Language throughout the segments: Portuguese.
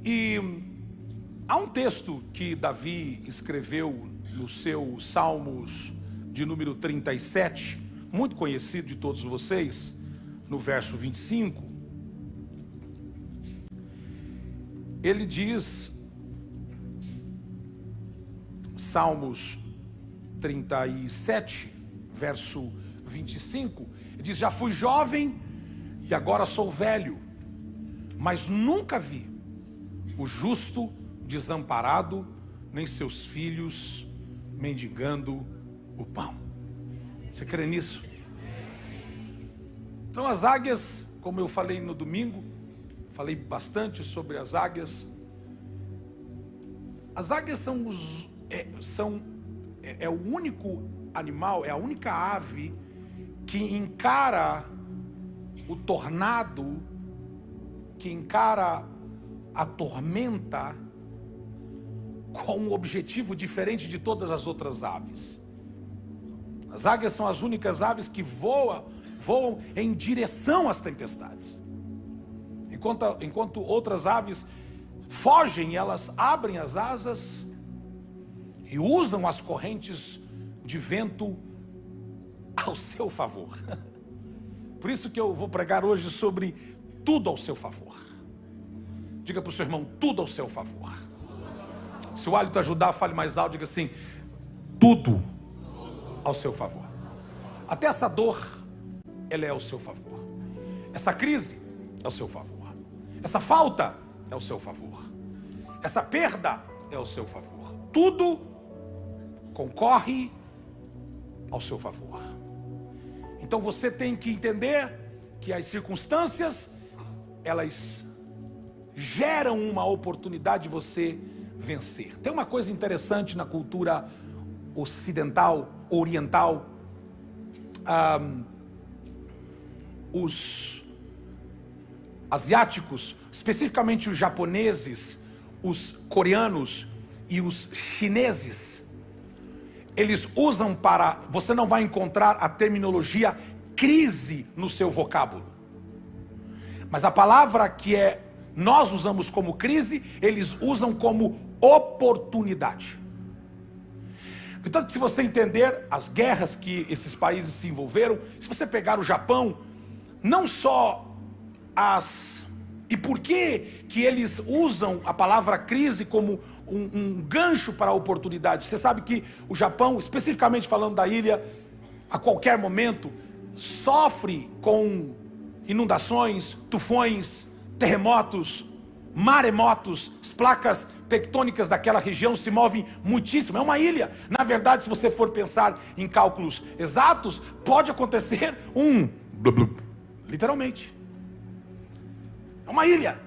E há um texto que Davi escreveu no seu Salmos de número 37, muito conhecido de todos vocês, no verso 25. Ele diz, Salmos 37, verso 25, ele diz: já fui jovem e agora sou velho, mas nunca vi o justo desamparado, nem seus filhos mendigando o pão. Você crê nisso? Então as águias, como eu falei no domingo, falei bastante sobre as águias. As águias é o único animal, é a única ave que encara o tornado, que encara a tormenta com um objetivo diferente de todas as outras aves. As águias são as únicas aves que voam em direção às tempestades. Enquanto outras aves fogem, elas abrem as asas e usam as correntes de vento ao seu favor. Por isso que eu vou pregar hoje sobre tudo ao seu favor. Diga para o seu irmão, tudo ao seu favor. Se o hálito ajudar, fale mais alto, diga assim: tudo ao seu favor. Até essa dor, ela é ao seu favor. Essa crise é ao seu favor. Essa falta é ao seu favor. Essa perda é ao seu favor. Tudo concorre ao seu favor. Então você tem que entender que as circunstâncias, elas geram uma oportunidade de você vencer. Tem uma coisa interessante na cultura ocidental, oriental. Os asiáticos, especificamente os japoneses, os coreanos e os chineses, eles usam para... Você não vai encontrar a terminologia crise no seu vocábulo. Mas a palavra que nós usamos como crise, eles usam como oportunidade. Então, se você entender as guerras que esses países se envolveram, se você pegar o Japão, não só e por que eles usam a palavra crise como um gancho para a oportunidade? Você sabe que o Japão, especificamente falando da ilha, a qualquer momento, sofre com inundações, tufões, terremotos, maremotos. As placas tectônicas daquela região se movem muitíssimo. É uma ilha. Na verdade, se você for pensar em cálculos exatos, pode acontecer literalmente. É uma ilha.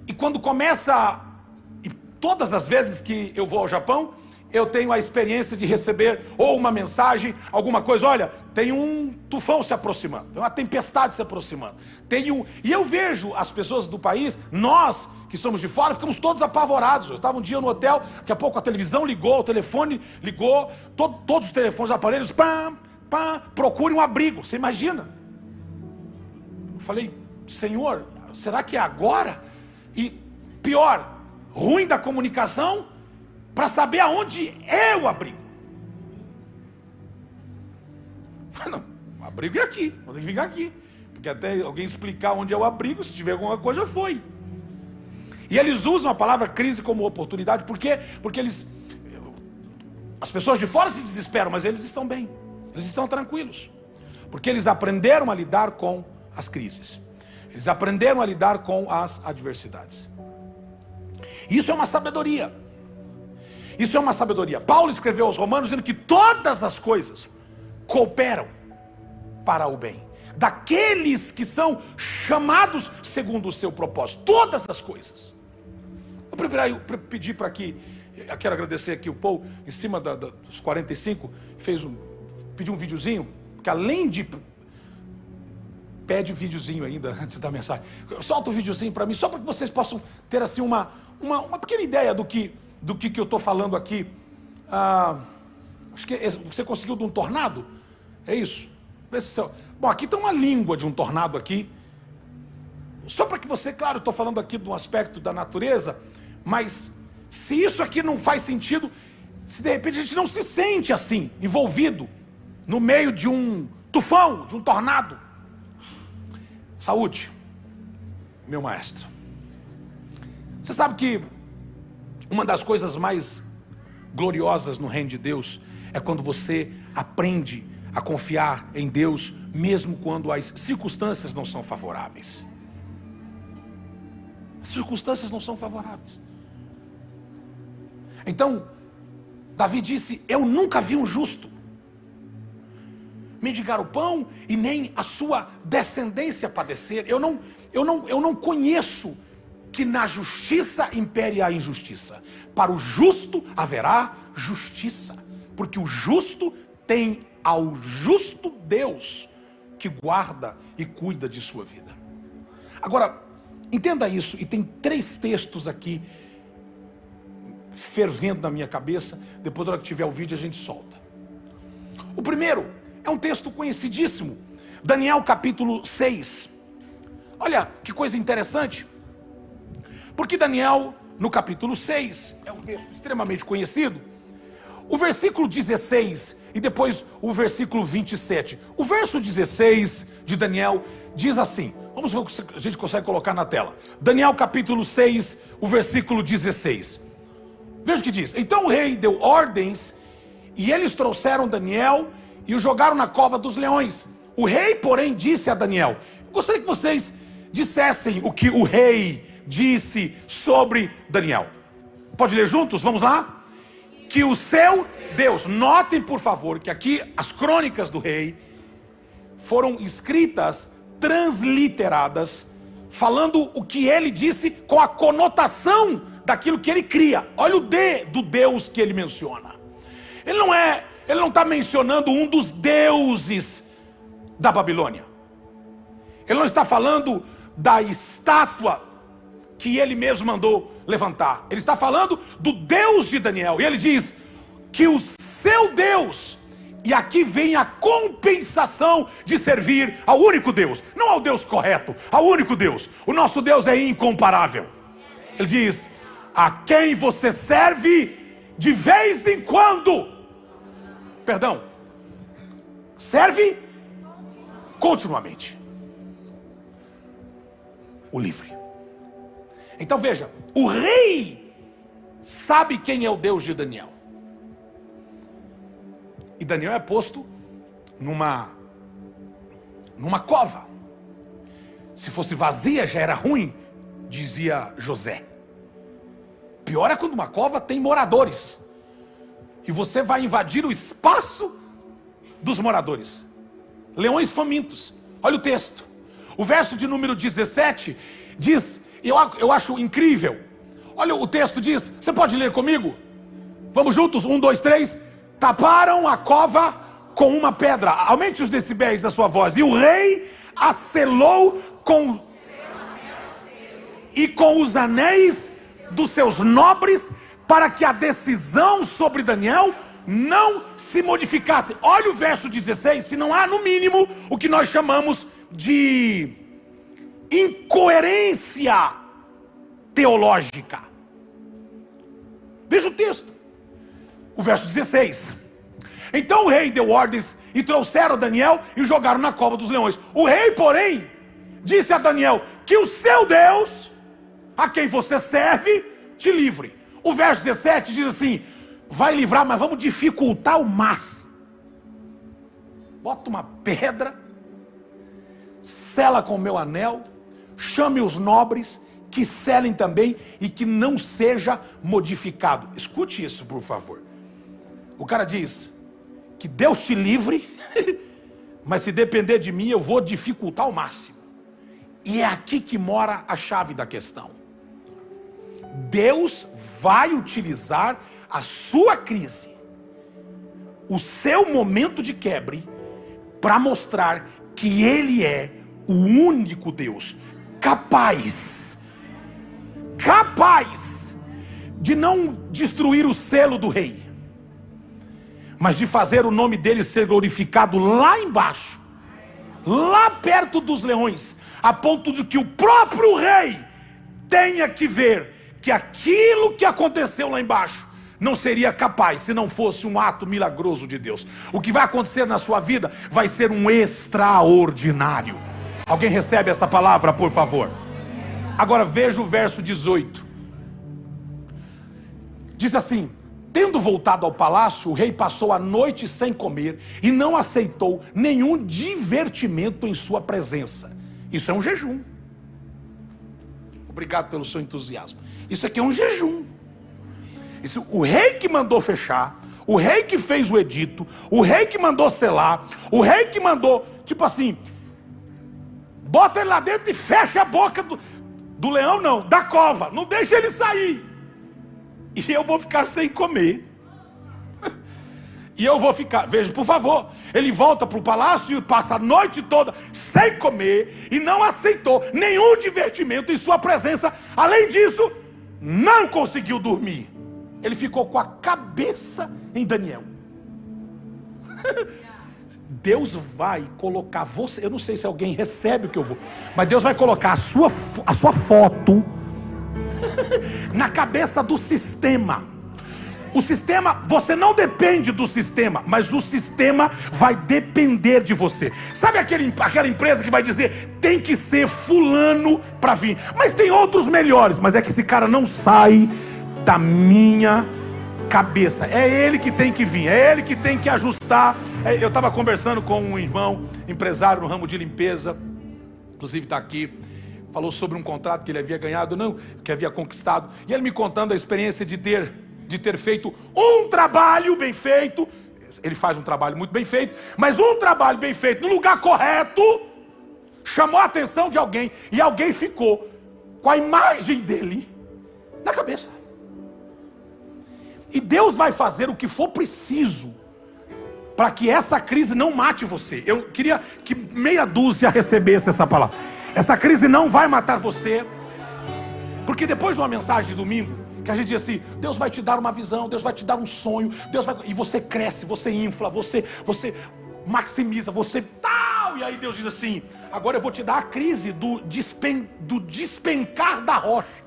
E quando e todas as vezes que eu vou ao Japão, eu tenho a experiência de receber ou uma mensagem, alguma coisa: olha, tem um tufão se aproximando, tem uma tempestade se aproximando. E eu vejo as pessoas do país, nós que somos de fora, ficamos todos apavorados. Eu estava um dia no hotel, daqui a pouco a televisão ligou, o telefone ligou, todos os telefones, aparelhos, procure um abrigo. Você imagina? Eu falei: Senhor, será que é agora? E pior, ruim da comunicação, para saber aonde é o abrigo. Eu falei: não, o abrigo é aqui, vou ter que ficar aqui, porque até alguém explicar onde é o abrigo, se tiver alguma coisa, já foi. E eles usam a palavra crise como oportunidade. Por quê? Porque as pessoas de fora se desesperam, mas eles estão bem, eles estão tranquilos, porque eles aprenderam a lidar com as crises, eles aprenderam a lidar com as adversidades. Isso é uma sabedoria. Isso é uma sabedoria. Paulo escreveu aos Romanos dizendo que todas as coisas cooperam para o bem daqueles que são chamados segundo o seu propósito. Todas as coisas. Eu pedi para que, eu quero agradecer aqui o Paul, em cima dos 45, pediu um videozinho, que além de... Pede o videozinho ainda antes da mensagem. Solta o videozinho para mim, só para que vocês possam ter assim uma pequena ideia do que eu estou falando aqui. Acho que você conseguiu de um tornado? É isso? Bom, aqui tem uma língua de um tornado aqui. Só para que você, claro, estou falando aqui de um aspecto da natureza, mas se isso aqui não faz sentido, se de repente a gente não se sente assim, envolvido no meio de um tufão, de um tornado. Saúde, meu maestro. Você sabe que uma das coisas mais gloriosas no reino de Deus é quando você aprende a confiar em Deus, mesmo quando as circunstâncias não são favoráveis. As circunstâncias não são favoráveis. Então, Davi disse: eu nunca vi um justo mendigar o pão e nem a sua descendência padecer. Eu não conheço que na justiça impere a injustiça. Para o justo haverá justiça, porque o justo tem ao justo Deus que guarda e cuida de sua vida. Agora, entenda isso, e tem 3 textos aqui fervendo na minha cabeça. Depois, na hora que tiver o vídeo, a gente solta. O primeiro é um texto conhecidíssimo, Daniel capítulo 6. Olha que coisa interessante, porque Daniel, no capítulo 6, é um texto extremamente conhecido. O versículo 16 e depois o versículo 27. O verso 16 de Daniel diz assim, vamos ver o que a gente consegue colocar na tela. Daniel capítulo 6, o versículo 16. Veja o que diz: então o rei deu ordens e eles trouxeram Daniel e o jogaram na cova dos leões. O rei, porém, disse a Daniel... Eu gostaria que vocês dissessem o que o rei disse sobre Daniel. Pode ler juntos? Vamos lá? Que o seu Deus... Notem, por favor, que aqui as crônicas do rei foram escritas, transliteradas, falando o que ele disse com a conotação daquilo que ele cria. Olha o D do Deus que ele menciona. Ele não está mencionando um dos deuses da Babilônia. Ele não está falando da estátua que ele mesmo mandou levantar. Ele está falando do Deus de Daniel. E ele diz que o seu Deus, e aqui vem a compensação de servir ao único Deus, não ao Deus correto, ao único Deus. O nosso Deus é incomparável. Ele diz: a quem você serve de vez em quando. Perdão, serve continuamente. O livre. Então veja, o rei sabe quem é o Deus de Daniel. E Daniel é posto numa cova. Se fosse vazia já era ruim, dizia José. Pior é quando uma cova tem moradores e você vai invadir o espaço dos moradores. Leões famintos. Olha o texto. O verso de número 17 diz, eu acho incrível. Olha, o texto diz, você pode ler comigo? Vamos juntos? 1, 2, 3. Taparam a cova com uma pedra. Aumente os decibéis da sua voz. E o rei a selou com os anéis dos seus nobres, para que a decisão sobre Daniel não se modificasse. Olha o verso 16, se não há no mínimo o que nós chamamos de incoerência teológica. Veja o texto, o verso 16. Então o rei deu ordens e trouxeram Daniel e jogaram na cova dos leões. O rei, porém, disse a Daniel que o seu Deus, a quem você serve, te livre. O verso 17 diz assim: vai livrar, mas vamos dificultar o máximo. Bota uma pedra, sela com o meu anel, chame os nobres, que selem também e que não seja modificado. Escute isso, por favor. O cara diz que Deus te livre, mas se depender de mim eu vou dificultar ao máximo. E é aqui que mora a chave da questão. Deus vai utilizar a sua crise, o seu momento de quebre, para mostrar que Ele é o único Deus capaz de não destruir o selo do rei, mas de fazer o nome dele ser glorificado lá embaixo, lá perto dos leões, a ponto de que o próprio rei tenha que ver que aquilo que aconteceu lá embaixo não seria capaz se não fosse um ato milagroso de Deus. O que vai acontecer na sua vida vai ser um extraordinário. Alguém recebe essa palavra, por favor? Agora veja o verso 18. Diz assim: tendo voltado ao palácio, o rei passou a noite sem comer e não aceitou nenhum divertimento em sua presença. Isso é um jejum. Obrigado pelo seu entusiasmo. Isso aqui é um jejum. Isso, o rei que mandou fechar, o rei que fez o edito, o rei que mandou selar, o rei que mandou, tipo assim, bota ele lá dentro e fecha a boca do leão, não, da cova, não deixa ele sair. E eu vou ficar sem comer. E eu vou ficar, veja por favor, ele volta para o palácio e passa a noite toda sem comer e não aceitou nenhum divertimento em sua presença. Além disso, não conseguiu dormir. Ele ficou com a cabeça em Daniel. Deus vai colocar você, eu não sei se alguém recebe o que eu vou, mas Deus vai colocar a sua foto na cabeça do sistema. O sistema, você não depende do sistema, mas o sistema vai depender de você. Sabe aquela empresa que vai dizer, tem que ser fulano para vir, mas tem outros melhores, mas é que esse cara não sai da minha cabeça. É ele que tem que vir, é ele que tem que ajustar. Eu estava conversando com um irmão, empresário no ramo de limpeza, inclusive está aqui, falou sobre um contrato que ele havia ganhado, não, que havia conquistado, e ele me contando a experiência de ter feito um trabalho bem feito. Ele faz um trabalho muito bem feito, mas um trabalho bem feito no lugar correto chamou a atenção de alguém, e alguém ficou com a imagem dele na cabeça. E Deus vai fazer o que for preciso para que essa crise não mate você. Eu queria que meia dúzia recebesse essa palavra. Essa crise não vai matar você, porque depois de uma mensagem de domingo, que a gente diz assim, Deus vai te dar uma visão, Deus vai te dar um sonho, e você cresce, você infla, você maximiza, você tal, e aí Deus diz assim, agora eu vou te dar a crise do despencar da rocha.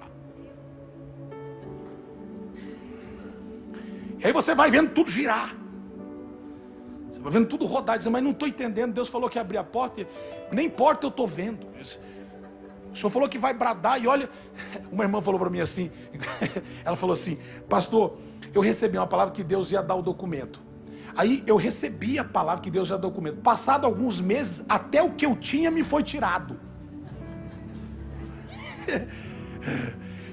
E aí você vai vendo tudo girar, você vai vendo tudo rodar, dizendo, mas não estou entendendo, Deus falou que ia abrir a porta, nem porta eu estou vendo. O Senhor falou que vai bradar, e olha, uma irmã falou para mim assim, ela falou assim, pastor, eu recebi uma palavra que Deus ia dar o documento. Aí eu recebi a palavra que Deus ia dar o documento. Passado alguns meses, até o que eu tinha me foi tirado.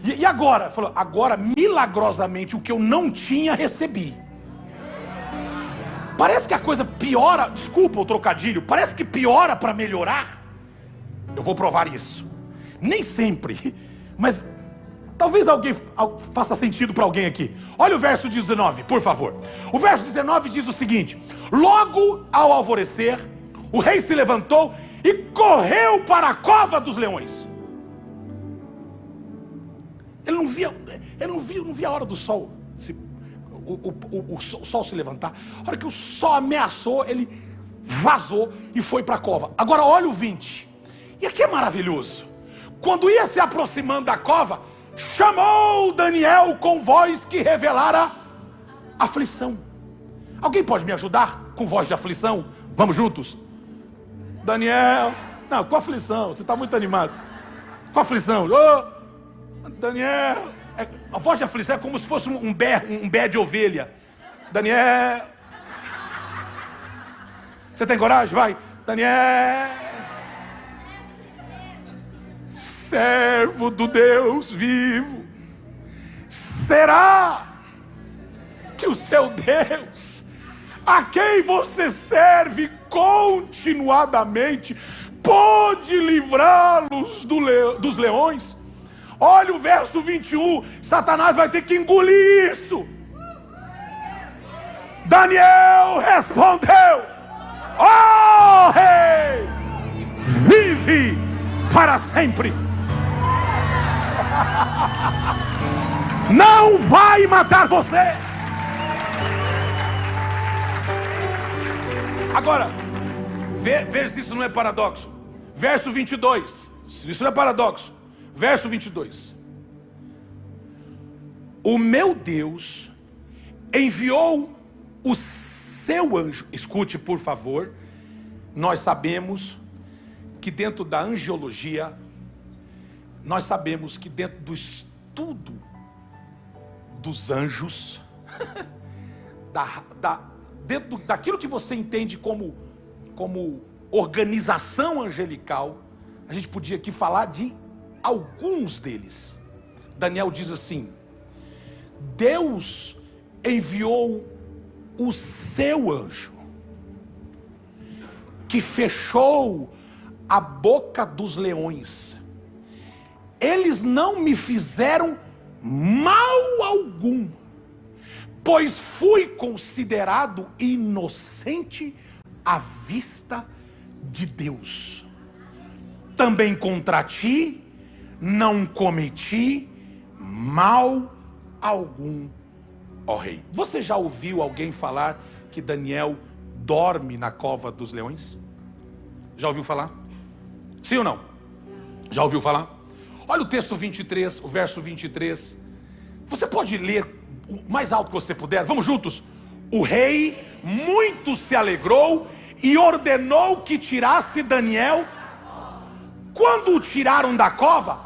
E agora? Falou, agora milagrosamente o que eu não tinha, recebi. Parece que a coisa piora, desculpa o trocadilho, parece que piora para melhorar. Eu vou provar isso. Nem sempre, mas talvez alguém faça sentido para alguém aqui. Olha o verso 19, por favor. O verso 19 diz o seguinte: logo ao alvorecer, o rei se levantou e correu para a cova dos leões. Ele não via a hora do sol, o sol se levantar. A hora que o sol ameaçou, ele vazou e foi para a cova. Agora olha o 20. E aqui é maravilhoso. Quando ia se aproximando da cova, chamou Daniel com voz que revelara aflição. Alguém pode me ajudar com voz de aflição? Vamos juntos? Daniel, não, com aflição, você está muito animado. Com aflição, Daniel, a voz de aflição é como se fosse um bé de ovelha. Daniel, você tem coragem? Vai, Daniel, servo do Deus vivo, será que o seu Deus, a quem você serve continuadamente, pode livrá-los dos leões? Olha o verso 21, Satanás vai ter que engolir isso. Daniel respondeu: ó rei, vive para sempre. Não vai matar você. Agora, veja se isso não é paradoxo. Verso 22. Isso não é paradoxo. Verso 22. O meu Deus enviou o seu anjo. Escute, por favor. Nós sabemos que dentro da angiologia, nós sabemos que dentro do estudo dos anjos, dentro daquilo que você entende como organização angelical, a gente podia aqui falar de alguns deles. Daniel diz assim: Deus enviou o seu anjo, que fechou a boca dos leões. Eles não me fizeram mal algum, pois fui considerado inocente à vista de Deus. Também contra ti não cometi mal algum, ó rei. Você já ouviu alguém falar que Daniel dorme na cova dos leões? Já ouviu falar? Sim ou não? Já ouviu falar? Olha o texto 23, o verso 23. Você pode ler o mais alto que você puder? Vamos juntos. O rei muito se alegrou e ordenou que tirasse Daniel. Quando o tiraram da cova,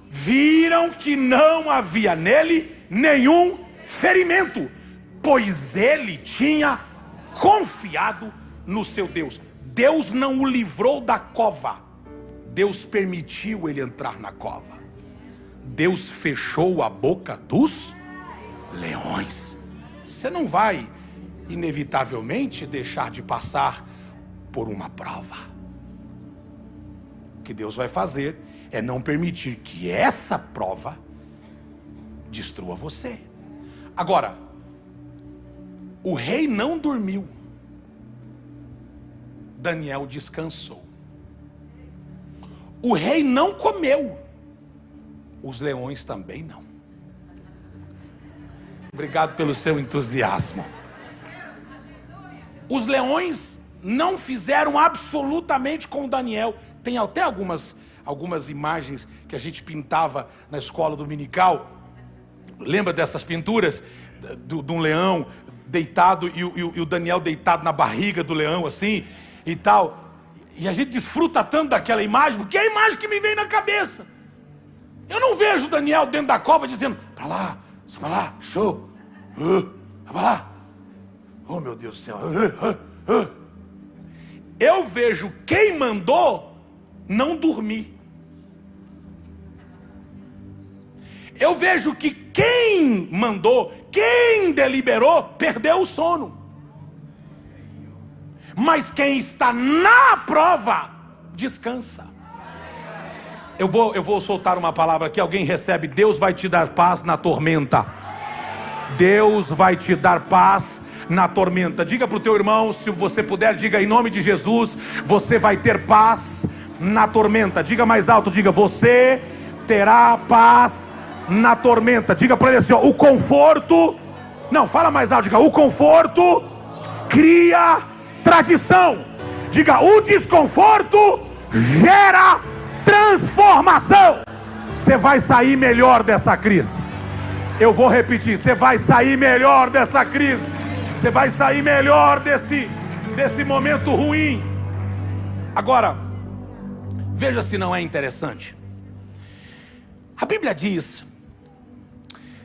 viram que não havia nele nenhum ferimento, pois ele tinha confiado no seu Deus. Deus não o livrou da cova, Deus permitiu ele entrar na cova. Deus fechou a boca dos leões. Você não vai inevitavelmente deixar de passar por uma prova. O que Deus vai fazer é não permitir que essa prova destrua você. Agora, o rei não dormiu. Daniel descansou. O rei não comeu. Os leões também não. Obrigado pelo seu entusiasmo. Os leões não fizeram absolutamente com Daniel. Tem até algumas imagens que a gente pintava na escola dominical. Lembra dessas pinturas? De um leão deitado e o Daniel deitado na barriga do leão assim e tal. E a gente desfruta tanto daquela imagem, porque é a imagem que me vem na cabeça. Eu não vejo Daniel dentro da cova dizendo: para lá, show, para lá. Oh meu Deus do céu. Eu vejo quem mandou não dormir. Eu vejo que quem mandou, quem deliberou, perdeu o sono. Mas quem está na prova, descansa. Eu vou soltar uma palavra aqui, alguém recebe. Deus vai te dar paz na tormenta. Deus vai te dar paz na tormenta. Diga para o teu irmão, se você puder, diga em nome de Jesus: você vai ter paz na tormenta. Diga mais alto, diga: você terá paz na tormenta. Diga para ele assim, ó, o conforto, não, fala mais alto, diga: o conforto cria tradição. Diga: o desconforto gera transformação. Você vai sair melhor dessa crise. Eu vou repetir, você vai sair melhor dessa crise. Você vai sair melhor desse momento ruim. Agora, veja se não é interessante. A Bíblia diz,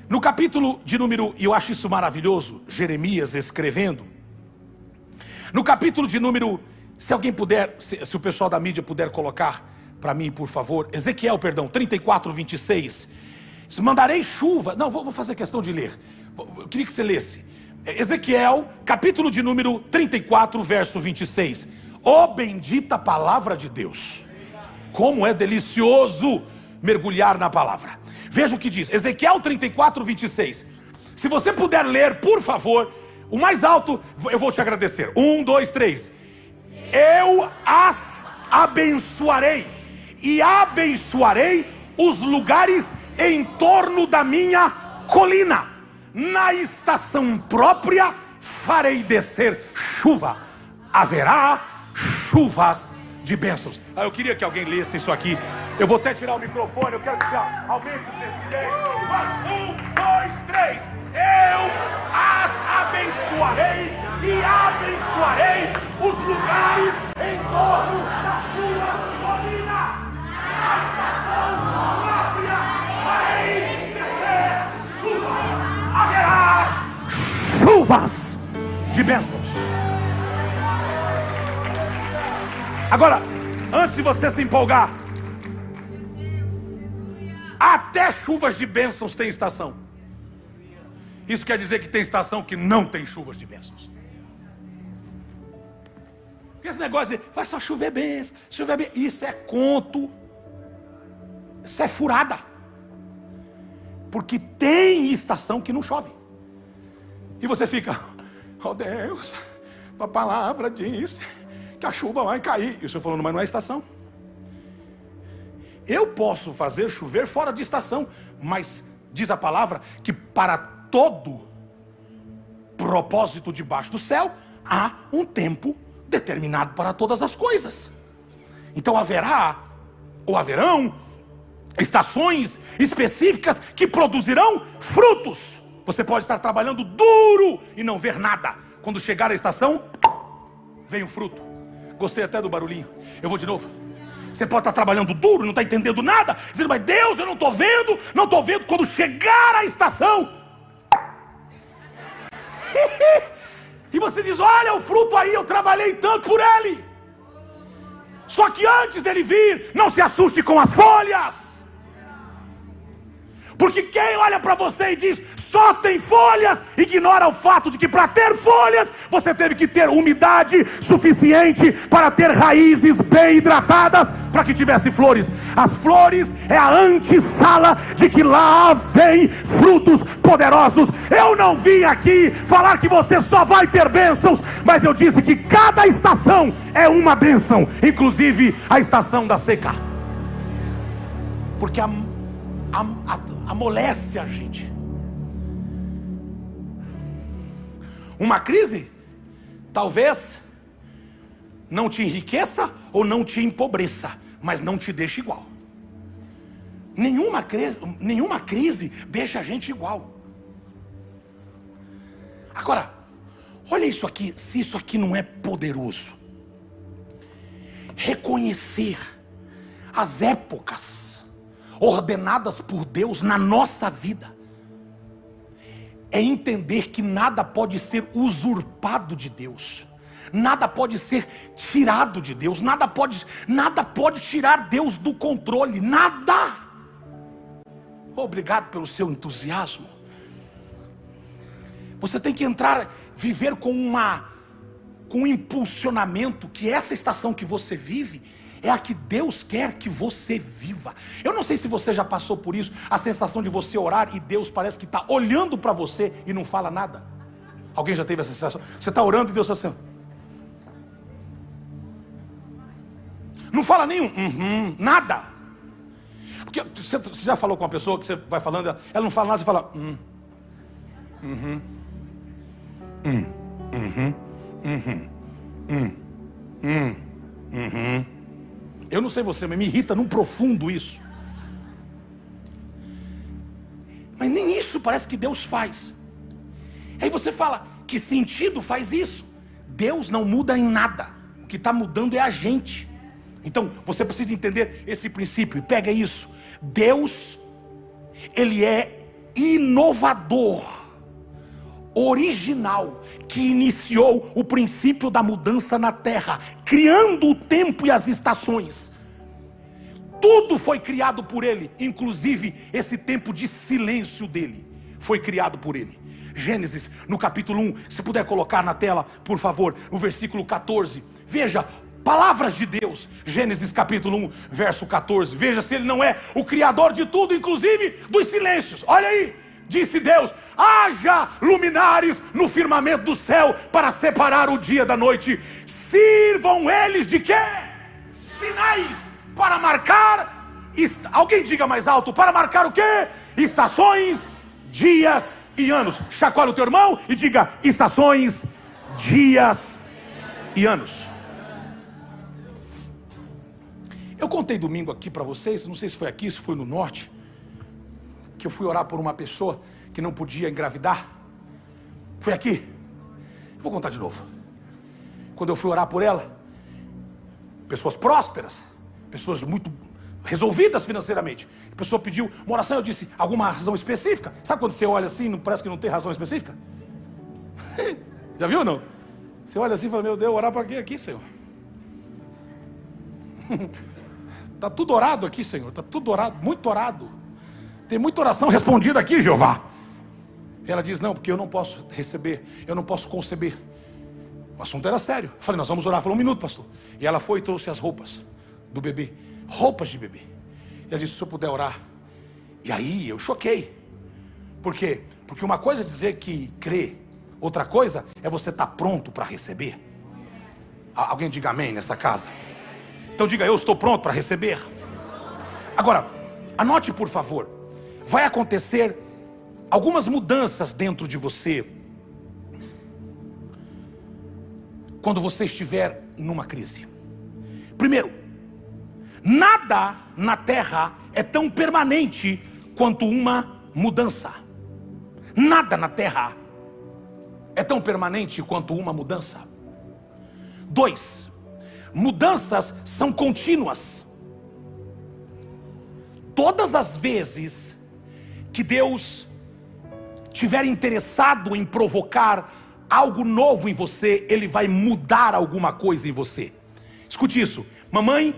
no capítulo de número, e eu acho isso maravilhoso, Jeremias escrevendo, no capítulo de número, se alguém puder, se o pessoal da mídia puder colocar para mim, por favor, Ezequiel, 34, 26. Mandarei chuva. Não, vou fazer questão de ler. Eu queria que você lesse. Ezequiel, capítulo de número 34, verso 26. Ó bendita palavra de Deus. Como é delicioso mergulhar na palavra. Veja o que diz, Ezequiel 34, 26. Se você puder ler, por favor, o mais alto, eu vou te agradecer. 1, 2, 3. Eu as abençoarei, e abençoarei os lugares em torno da minha colina. Na estação própria farei descer chuva. Haverá chuvas de bênçãos. Eu queria que alguém lesse isso aqui Eu vou até tirar o microfone, eu quero que você aumente os decibéis. 1, 2, 3. Eu as abençoarei e abençoarei os lugares em torno da sua colina. A estação própria farei descer chuva. Haverá chuvas de bênçãos. Agora, antes de você se empolgar, até chuvas de bênçãos tem estação. Isso quer dizer que tem estação que não tem chuvas de bênçãos. Esse negócio de vai só chover bênção, chover bênção, isso é conto, isso é furada. Porque tem estação que não chove. E você fica, oh Deus, a palavra diz que a chuva vai cair. E o Senhor falou, mas não é estação. Eu posso fazer chover fora de estação, mas diz a palavra que para todo propósito debaixo do céu há um tempo determinado para todas as coisas. Então haverão estações específicas que produzirão frutos. Você pode estar trabalhando duro e não ver nada. Quando chegar a estação, vem o fruto. Gostei até do barulhinho. Eu vou de novo. Você pode estar trabalhando duro, não está entendendo nada, dizendo, mas Deus, eu não estou vendo. Quando chegar a estação, e você diz, olha o fruto aí, eu trabalhei tanto por ele. Só que antes dele vir, não se assuste com as folhas. Porque quem olha para você e diz, só tem folhas, ignora o fato de que para ter folhas, você teve que ter umidade suficiente para ter raízes bem hidratadas, para que tivesse flores. As flores é a antessala de que lá vem frutos poderosos. Eu não vim aqui falar que você só vai ter bênçãos, mas eu disse que cada estação é uma bênção, inclusive a estação da seca. Porque amolece a gente. Uma crise talvez não te enriqueça ou não te empobreça, mas não te deixa igual. Nenhuma crise deixa a gente igual. Agora, olha isso aqui, se isso aqui não é poderoso. Reconhecer as épocas ordenadas por Deus na nossa vida é entender que nada pode ser usurpado de Deus, nada pode ser tirado de Deus, nada pode tirar Deus do controle, nada. Obrigado pelo seu entusiasmo. Você tem que viver com um impulsionamento, que essa estação que você vive é a que Deus quer que você viva. Eu não sei se você já passou por isso, a sensação de você orar e Deus parece que está olhando para você e não fala nada. Alguém já teve essa sensação? Você está orando e Deus está assim, não fala nenhum, nada. Porque você já falou com uma pessoa que você vai falando, ela não fala nada, você fala, Eu não sei você, mas me irrita num profundo isso. Mas nem isso parece que Deus faz. Aí você fala, que sentido faz isso? Deus não muda em nada. O que está mudando é a gente. Então você precisa entender esse princípio e pega isso. Deus, Ele é inovador, original, que iniciou o princípio da mudança na terra, criando o tempo e as estações. Tudo foi criado por Ele, inclusive esse tempo de silêncio dele foi criado por Ele. Gênesis, no capítulo 1, se puder colocar na tela, por favor, o versículo 14. Veja, palavras de Deus. Gênesis capítulo 1, verso 14. Veja se Ele não é o criador de tudo, inclusive dos silêncios. Olha aí. Disse Deus, haja luminares no firmamento do céu para separar o dia da noite. Sirvam eles de quê? Sinais para marcar, alguém diga mais alto, para marcar o quê? Estações, dias e anos. Chacoalhe o teu irmão e diga, estações, dias e anos. Eu contei domingo aqui para vocês, não sei se foi aqui, se foi no norte, que eu fui orar por uma pessoa que não podia engravidar. Foi aqui? Vou contar de novo. Quando eu fui orar por ela, pessoas prósperas, pessoas muito resolvidas financeiramente, a pessoa pediu uma oração, eu disse, alguma razão específica? Sabe quando você olha assim, não parece que não tem razão específica? Já viu ou não? Você olha assim e fala, meu Deus, orar para quê aqui, Senhor? Está tudo orado aqui, Senhor, está tudo orado, muito orado. Tem muita oração respondida aqui, Jeová. Ela diz, não, porque eu não posso receber, eu não posso conceber. O assunto era sério. Eu falei, nós vamos orar. Falou, 1 minuto, pastor. E ela foi e trouxe as roupas do bebê, roupas de bebê. E ela disse, se eu puder orar. E aí eu choquei. Por quê? Porque uma coisa é dizer que crê, outra coisa é você estar pronto para receber. Alguém diga amém nessa casa? Então diga, eu estou pronto para receber. Agora, anote por favor, vai acontecer algumas mudanças dentro de você quando você estiver numa crise. Primeiro, nada na terra é tão permanente quanto uma mudança. Nada na terra é tão permanente quanto uma mudança. 2, mudanças são contínuas. Todas as vezes que Deus estiver interessado em provocar algo novo em você, Ele vai mudar alguma coisa em você. Escute isso. Mamãe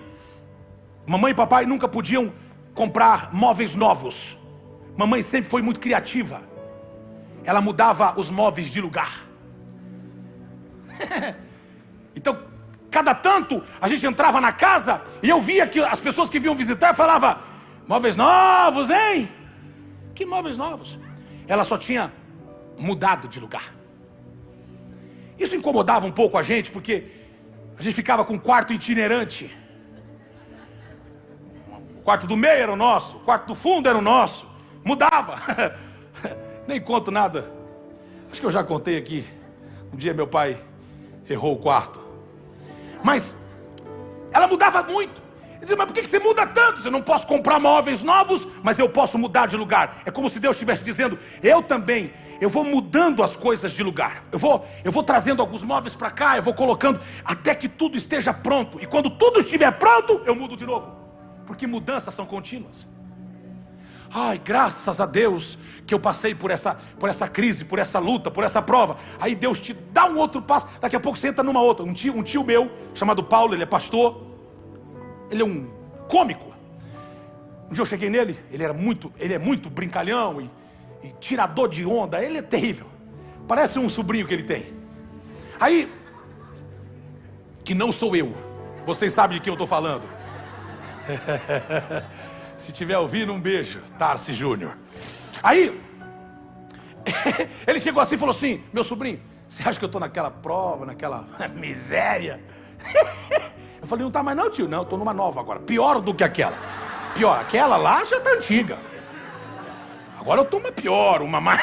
e papai nunca podiam comprar móveis novos. Mamãe sempre foi muito criativa. Ela mudava os móveis de lugar. Então, cada tanto a gente entrava na casa e eu via que as pessoas que vinham visitar falavam, móveis novos, hein? Que móveis novos? Ela só tinha mudado de lugar. Isso incomodava um pouco a gente, porque a gente ficava com um quarto itinerante. O quarto do meio era o nosso, o quarto do fundo era o nosso. Mudava. Nem conto nada. Acho que eu já contei aqui. Um dia meu pai errou o quarto. Mas ela mudava muito. Eu dizia, mas por que você muda tanto? Eu não posso comprar móveis novos, mas eu posso mudar de lugar. É como se Deus estivesse dizendo, eu também, eu vou mudando as coisas de lugar. Eu vou trazendo alguns móveis para cá, eu vou colocando, até que tudo esteja pronto. E quando tudo estiver pronto, eu mudo de novo. Porque mudanças são contínuas. Ai, graças a Deus que eu passei por essa crise, por essa luta, por essa prova. Aí Deus te dá um outro passo, daqui a pouco você entra numa outra. Um tio meu, chamado Paulo, ele é pastor. Ele é um cômico. Um dia eu cheguei nele, ele é muito brincalhão e tirador de onda. Ele é terrível. Parece um sobrinho que ele tem. Aí, que não sou eu. Vocês sabem de quem eu estou falando. Se tiver ouvindo, um beijo, Tarci Júnior. Aí, ele chegou assim e falou assim, meu sobrinho, você acha que eu estou naquela prova, naquela miséria? Eu falei, não tá mais não, tio. Não, eu tô numa nova agora. Pior do que aquela. Pior, aquela lá já tá antiga. Agora eu tô uma pior, uma mais.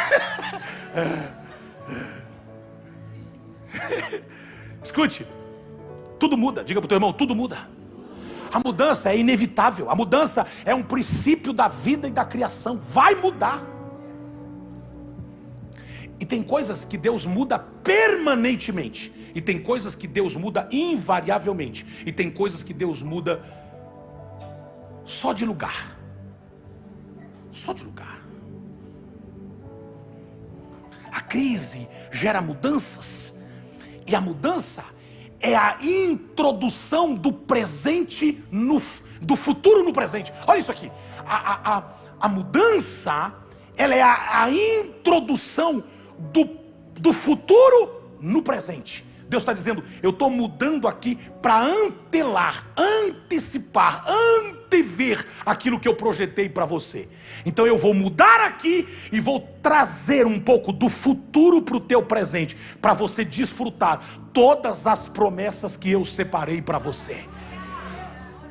Escute, tudo muda. Diga pro teu irmão, tudo muda. A mudança é inevitável. A mudança é um princípio da vida e da criação. Vai mudar. E tem coisas que Deus muda permanentemente. E tem coisas que Deus muda invariavelmente. E tem coisas que Deus muda só de lugar. Só de lugar. A crise gera mudanças. E a mudança é a introdução do presente do futuro no presente. Olha isso aqui. A mudança, ela é a introdução do futuro no presente. Deus está dizendo, eu estou mudando aqui para antelar, antecipar, antever aquilo que eu projetei para você. Então eu vou mudar aqui e vou trazer um pouco do futuro para o teu presente, para você desfrutar todas as promessas que eu separei para você.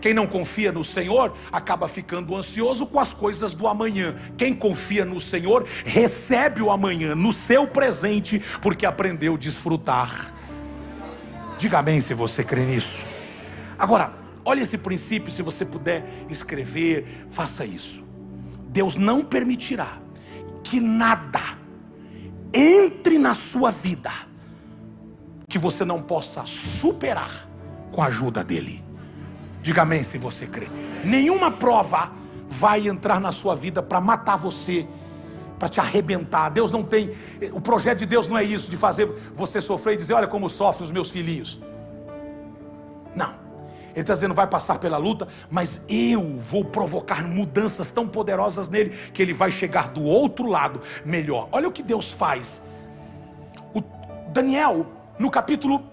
Quem não confia no Senhor acaba ficando ansioso com as coisas do amanhã. Quem confia no Senhor recebe o amanhã no seu presente, porque aprendeu a desfrutar. Diga amém se você crê nisso. Agora, Olha esse princípio, se você puder escrever, faça isso. Deus não permitirá que nada entre na sua vida que você não possa superar com a ajuda dele. Diga amém se você crê. Nenhuma prova vai entrar na sua vida para matar você, para te arrebentar. Deus não tem, o projeto de Deus não é isso, de fazer você sofrer e dizer, olha como sofrem os meus filhinhos. Não. Ele está dizendo, vai passar pela luta, mas eu vou provocar mudanças tão poderosas nele, que ele vai chegar do outro lado melhor. Olha o que Deus faz. O Daniel, no capítulo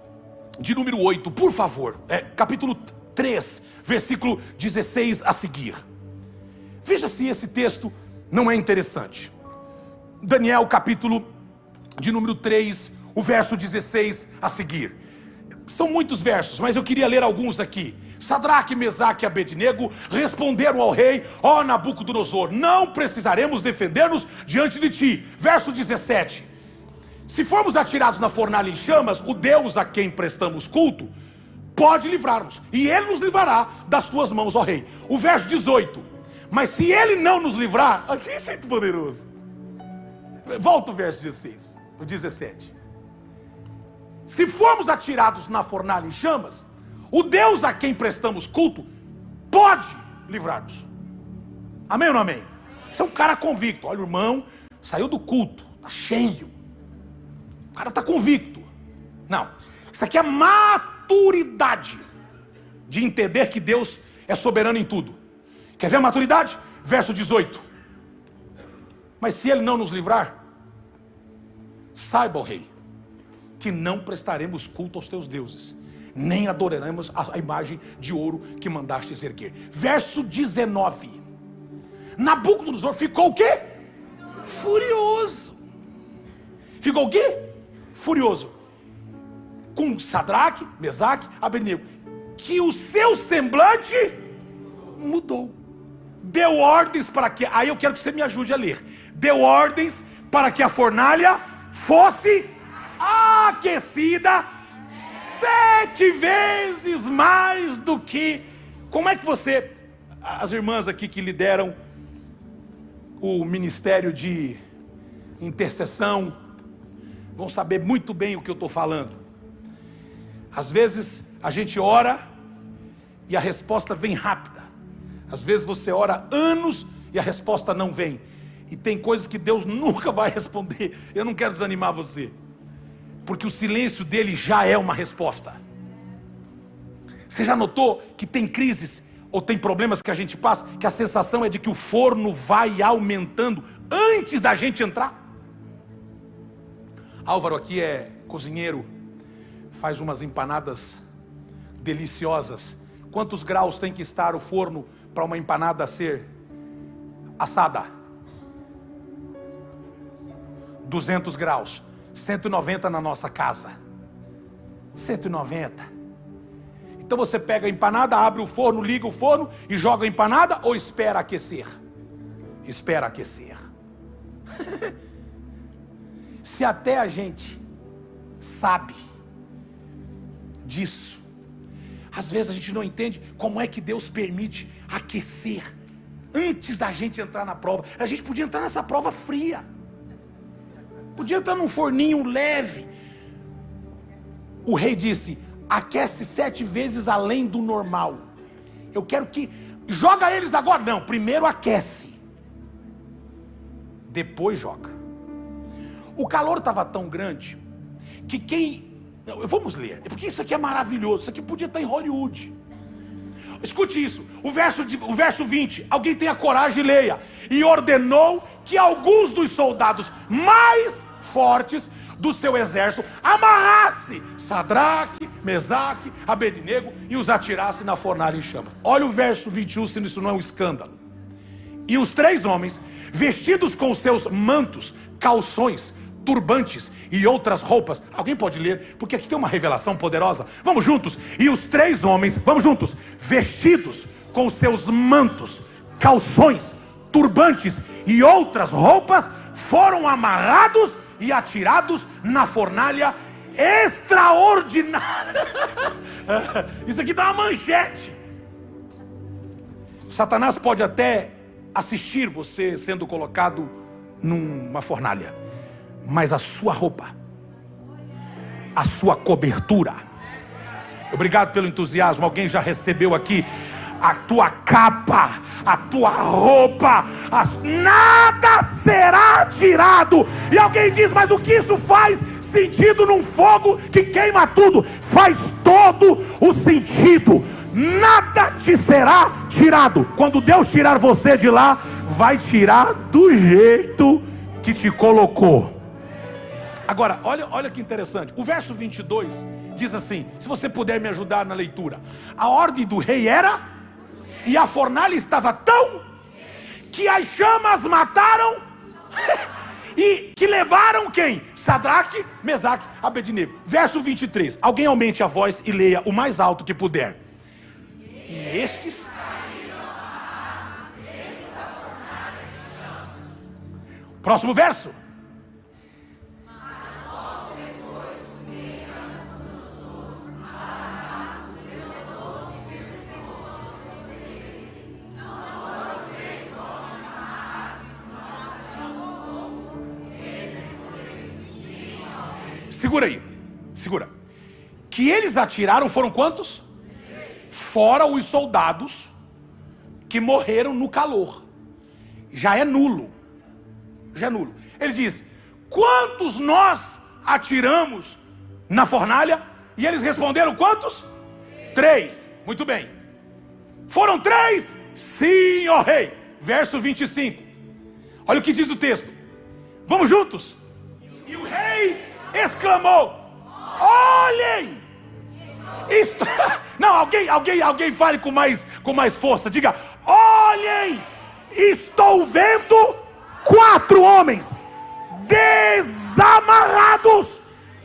de número 8, por favor, capítulo 3, versículo 16 a seguir. Veja se esse texto não é interessante. Daniel, capítulo de número 3, o verso 16 a seguir. São muitos versos, mas eu queria ler alguns aqui. Sadraque, Mesaque e Abednego responderam ao rei: ó Nabucodonosor, não precisaremos defender-nos diante de ti. Verso 17: se formos atirados na fornalha em chamas, o Deus a quem prestamos culto pode livrar-nos, e ele nos livrará das tuas mãos, ó rei. O verso 18: mas se ele não nos livrar, aqui é muito poderoso. Volta o verso 16, o 17. Se formos atirados na fornalha em chamas, o Deus a quem prestamos culto pode livrar-nos. Amém ou não amém? Você é um cara convicto. Olha, o irmão saiu do culto, está cheio. O cara está convicto. Não, isso aqui é maturidade de entender que Deus é soberano em tudo. Quer ver a maturidade? Verso 18: mas se ele não nos livrar, saiba, ó rei, que não prestaremos culto aos teus deuses, nem adoraremos a imagem de ouro que mandastes erguer. Verso 19: Nabucodonosor ficou o quê? Furioso. Ficou o quê? Furioso com Sadraque, Mesaque, Abednego, que o seu semblante mudou. Deu ordens para que, aí eu quero que você me ajude a ler. Deu ordens para que a fornalha fosse aquecida 7 vezes mais do que... Como é que você... As irmãs aqui que lideram o ministério de intercessão vão saber muito bem o que eu estou falando. Às vezes a gente ora e a resposta vem rápida. Às vezes você ora anos e a resposta não vem. E tem coisas que Deus nunca vai responder. Eu não quero desanimar você, porque o silêncio dele já é uma resposta. Você já notou que tem crises ou tem problemas que a gente passa, que a sensação é de que o forno vai aumentando antes da gente entrar? Álvaro aqui é cozinheiro, faz umas empanadas deliciosas. Quantos graus tem que estar o forno para uma empanada ser assada? 200 graus. 190 na nossa casa. 190. Então você pega a empanada, abre o forno, liga o forno e joga a empanada, ou espera aquecer? Espera aquecer. Se até a gente sabe disso, às vezes a gente não entende como é que Deus permite aquecer antes da gente entrar na prova. A gente podia entrar nessa prova fria, podia entrar num forninho leve. O rei disse: aquece 7 vezes além do normal. Eu quero que... Joga eles agora. Não, primeiro aquece, depois joga. O calor estava tão grande que quem... Vamos ler, porque isso aqui é maravilhoso. Isso aqui podia estar em Hollywood. Escute isso, o verso 20. Alguém tenha coragem e leia. E ordenou que alguns dos soldados mais fortes do seu exército amarrasse Sadraque, Mesaque, Abednego e os atirasse na fornalha em chamas. Olha o verso 21, se isso não é um escândalo. E os 3 homens, vestidos com seus mantos, calções, turbantes e outras roupas. Alguém pode ler, porque aqui tem uma revelação poderosa. Vamos juntos. E os 3 homens, vamos juntos, vestidos com seus mantos, calções, turbantes e outras roupas, foram amarrados e atirados na fornalha extraordinária. Isso aqui dá uma manchete. Satanás pode até assistir você sendo colocado numa fornalha, mas a sua roupa, a sua cobertura, obrigado pelo entusiasmo, alguém já recebeu aqui, a tua capa, a tua roupa, nada será tirado. E alguém diz, mas o que isso faz sentido num fogo que queima tudo? Faz todo o sentido. Nada te será tirado. Quando Deus tirar você de lá, vai tirar do jeito que te colocou. Agora, olha que interessante. O verso 22 diz assim, se você puder me ajudar na leitura. A ordem do rei era, e a fornalha estava tão, que as chamas mataram, e que levaram quem? Sadraque, Mesaque, Abednego. Verso 23, alguém aumente a voz e leia o mais alto que puder. E estes... Próximo verso. Segura aí, segura. Que eles atiraram foram quantos? Fora os soldados que morreram no calor. Já é nulo. Já é nulo. Ele diz, quantos nós atiramos na fornalha? E eles responderam, quantos? 3. Muito bem. Foram 3? Sim, ó rei. Verso 25. Olha o que diz o texto. Vamos juntos. E o rei exclamou, olhem. Não, alguém fale com mais força. Diga, olhem. Estou vendo 4 homens desamarrados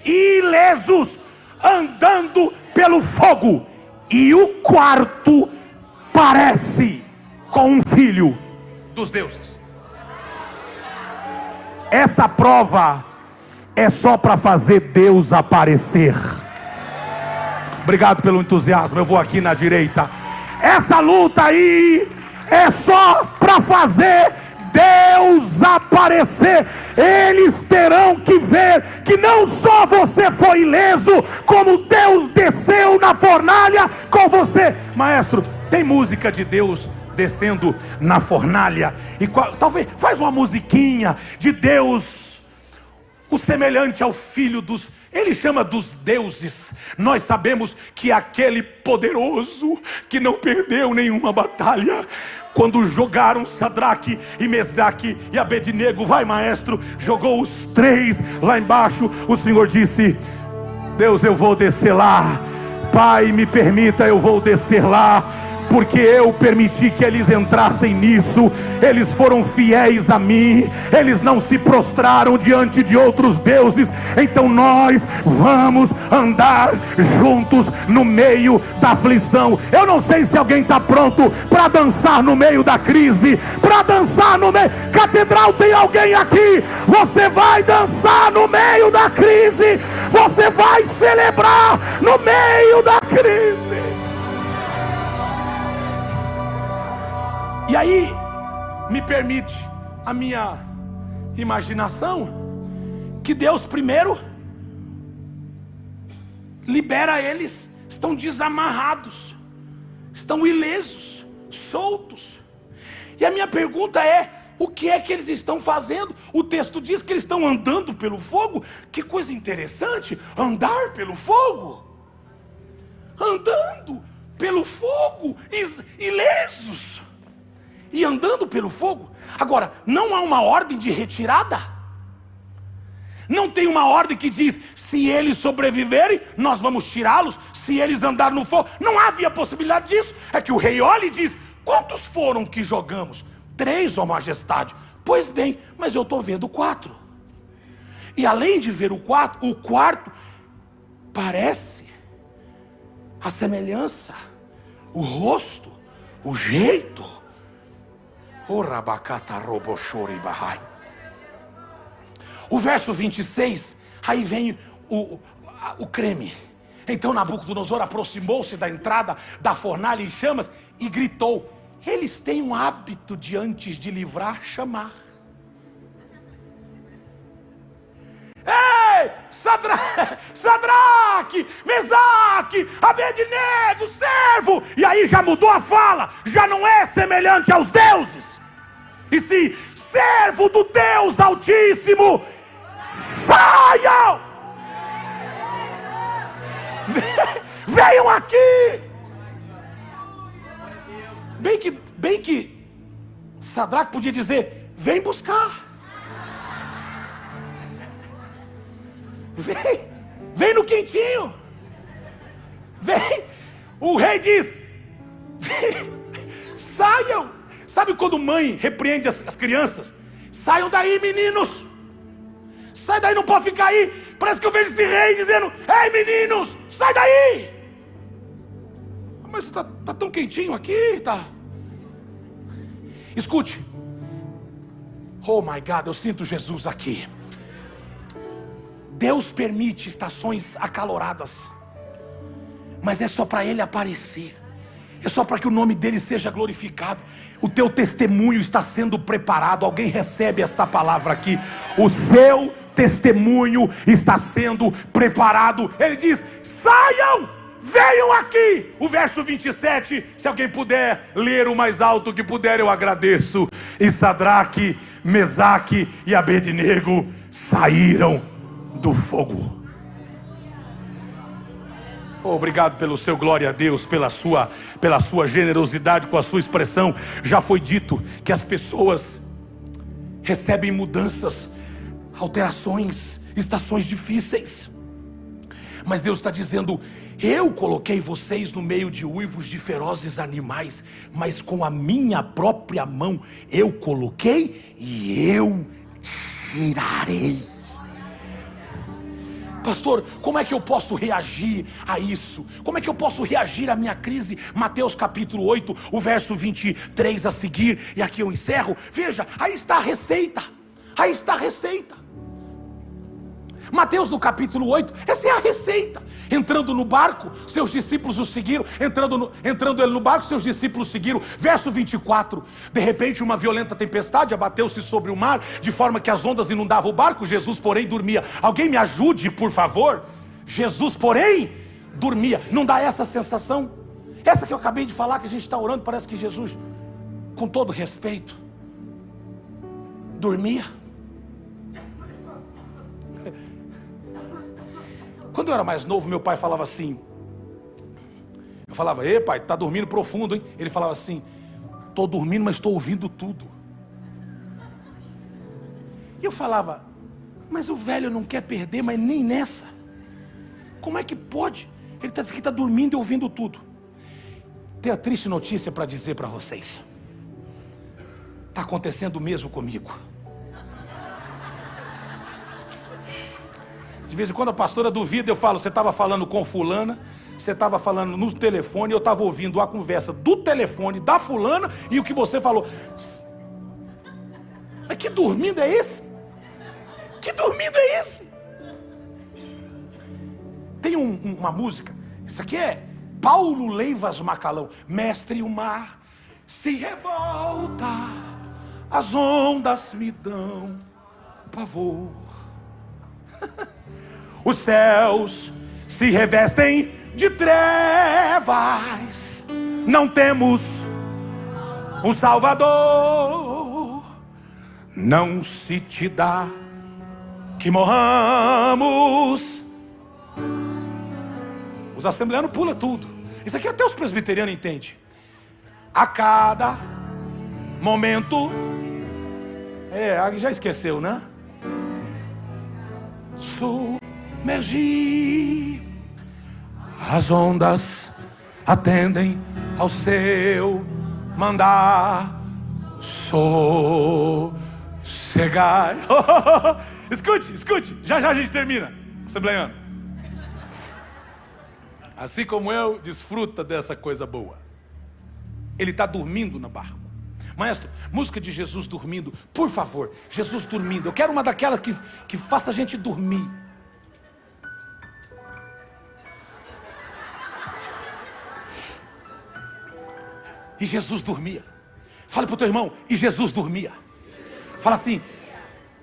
e ilesos andando pelo fogo, e o quarto parece com um filho dos deuses. Essa prova é só para fazer Deus aparecer. Obrigado pelo entusiasmo. Eu vou aqui na direita. Essa luta aí é só para fazer Deus aparecer. Eles terão que ver que não só você foi ileso, como Deus desceu na fornalha com você. Maestro, tem música de Deus descendo na fornalha? E talvez faz uma musiquinha de Deus, o semelhante ao filho dos... Ele chama dos deuses. Nós sabemos que aquele poderoso que não perdeu nenhuma batalha, quando jogaram Sadraque e Mesaque e Abednego, vai maestro, jogou os 3 lá embaixo, o Senhor disse, Deus, eu vou descer lá. Pai, me permita, eu vou descer lá, porque eu permiti que eles entrassem nisso. Eles foram fiéis a mim, eles não se prostraram diante de outros deuses. Então nós vamos andar juntos no meio da aflição. Eu não sei se alguém está pronto para dançar no meio da crise, para dançar no meio. Catedral, tem alguém aqui? Você vai dançar no meio da crise, você vai celebrar no meio da crise. E aí, me permite a minha imaginação, que Deus primeiro libera eles, estão desamarrados, estão ilesos, soltos. E a minha pergunta é, o que é que eles estão fazendo? O texto diz que eles estão andando pelo fogo. Que coisa interessante, andar pelo fogo. Andando pelo fogo, ilesos. E andando pelo fogo. Agora, não há uma ordem de retirada. Não tem uma ordem que diz, se eles sobreviverem, nós vamos tirá-los. Se eles andarem no fogo, não havia possibilidade disso. É que o rei olha e diz, quantos foram que jogamos? 3, ó majestade. Pois bem, mas eu estou vendo 4. E além de ver o quarto parece a semelhança, o rosto, o jeito. O verso 26, aí vem o creme. Então Nabucodonosor aproximou-se da entrada da fornalha em chamas e gritou, eles têm um hábito de, antes de livrar, chamar. Ei, Sadraque, Mesaque, Abednego, servo. E aí já mudou a fala, já não é semelhante aos deuses, e sim, servo do Deus Altíssimo, saiam, venham aqui. Bem que Sadraque podia dizer: vem buscar. Vem no quentinho. Vem. O rei diz: saiam. Sabe quando mãe repreende as crianças? Saiam daí, meninos. Sai daí, não pode ficar aí. Parece que eu vejo esse rei dizendo: ei, meninos, sai daí. Mas tá tão quentinho aqui, tá? Escute. Oh my God, eu sinto Jesus aqui. Deus permite estações acaloradas, mas é só para Ele aparecer, é só para que o nome dEle seja glorificado. O teu testemunho está sendo preparado. Alguém recebe esta palavra aqui? O seu testemunho está sendo preparado. Ele diz: saiam, venham aqui. O verso 27, se alguém puder ler o mais alto que puder, eu agradeço. E Sadraque, Mesaque e Abednego saíram do fogo. Obrigado pelo seu glória a Deus, pela sua generosidade com a sua expressão. Já foi dito que as pessoas recebem mudanças, alterações, estações difíceis, mas Deus está dizendo: eu coloquei vocês no meio de uivos de ferozes animais, mas com a minha própria mão eu coloquei e eu tirarei. Pastor, como é que eu posso reagir a isso? Como é que eu posso reagir à minha crise? Mateus capítulo 8, o verso 23 a seguir, e aqui eu encerro. Veja, aí está a receita. Aí está a receita. Mateus no capítulo 8, essa é a receita. Entrando no barco, seus discípulos o seguiram. Entrando ele no barco, seus discípulos seguiram. Verso 24, de repente uma violenta tempestade abateu-se sobre o mar, de forma que as ondas inundavam o barco. Jesus porém dormia. Alguém me ajude, por favor. Jesus porém dormia. Não dá essa sensação? Essa que eu acabei de falar, que a gente está orando, parece que Jesus, com todo respeito, dormia. Quando eu era mais novo, meu pai falava assim. Eu falava: ei pai, tá dormindo profundo, hein? Ele falava assim: tô dormindo, mas estou ouvindo tudo. E eu falava: mas o velho não quer perder, mas nem nessa. Como é que pode? Ele está dizendo que está dormindo e ouvindo tudo. Tenho a triste notícia para dizer para vocês. Está acontecendo o mesmo comigo. De vez em quando a pastora duvida, eu falo: você estava falando com fulana, você estava falando no telefone, eu estava ouvindo a conversa do telefone da fulana e o que você falou. Mas que dormindo é esse? Que dormindo é esse? Tem uma música, isso aqui é Paulo Leivas Macalão. Mestre, o mar se revolta, as ondas me dão pavor. Os céus se revestem de trevas, não temos um Salvador. Não se te dá que morramos. Os assembleanos pulam tudo. Isso aqui até os presbiterianos entendem. A cada momento. Já esqueceu, né? Submergir, as ondas atendem ao seu mandar. Sossegar. Escute, já a gente termina. Assembleiano, assim como eu, desfruta dessa coisa boa. Ele está dormindo no barco. Maestro, música de Jesus dormindo, por favor. Jesus dormindo, eu quero uma daquelas que faça a gente dormir. E Jesus dormia. Fale para o teu irmão, e Jesus dormia. Fala assim,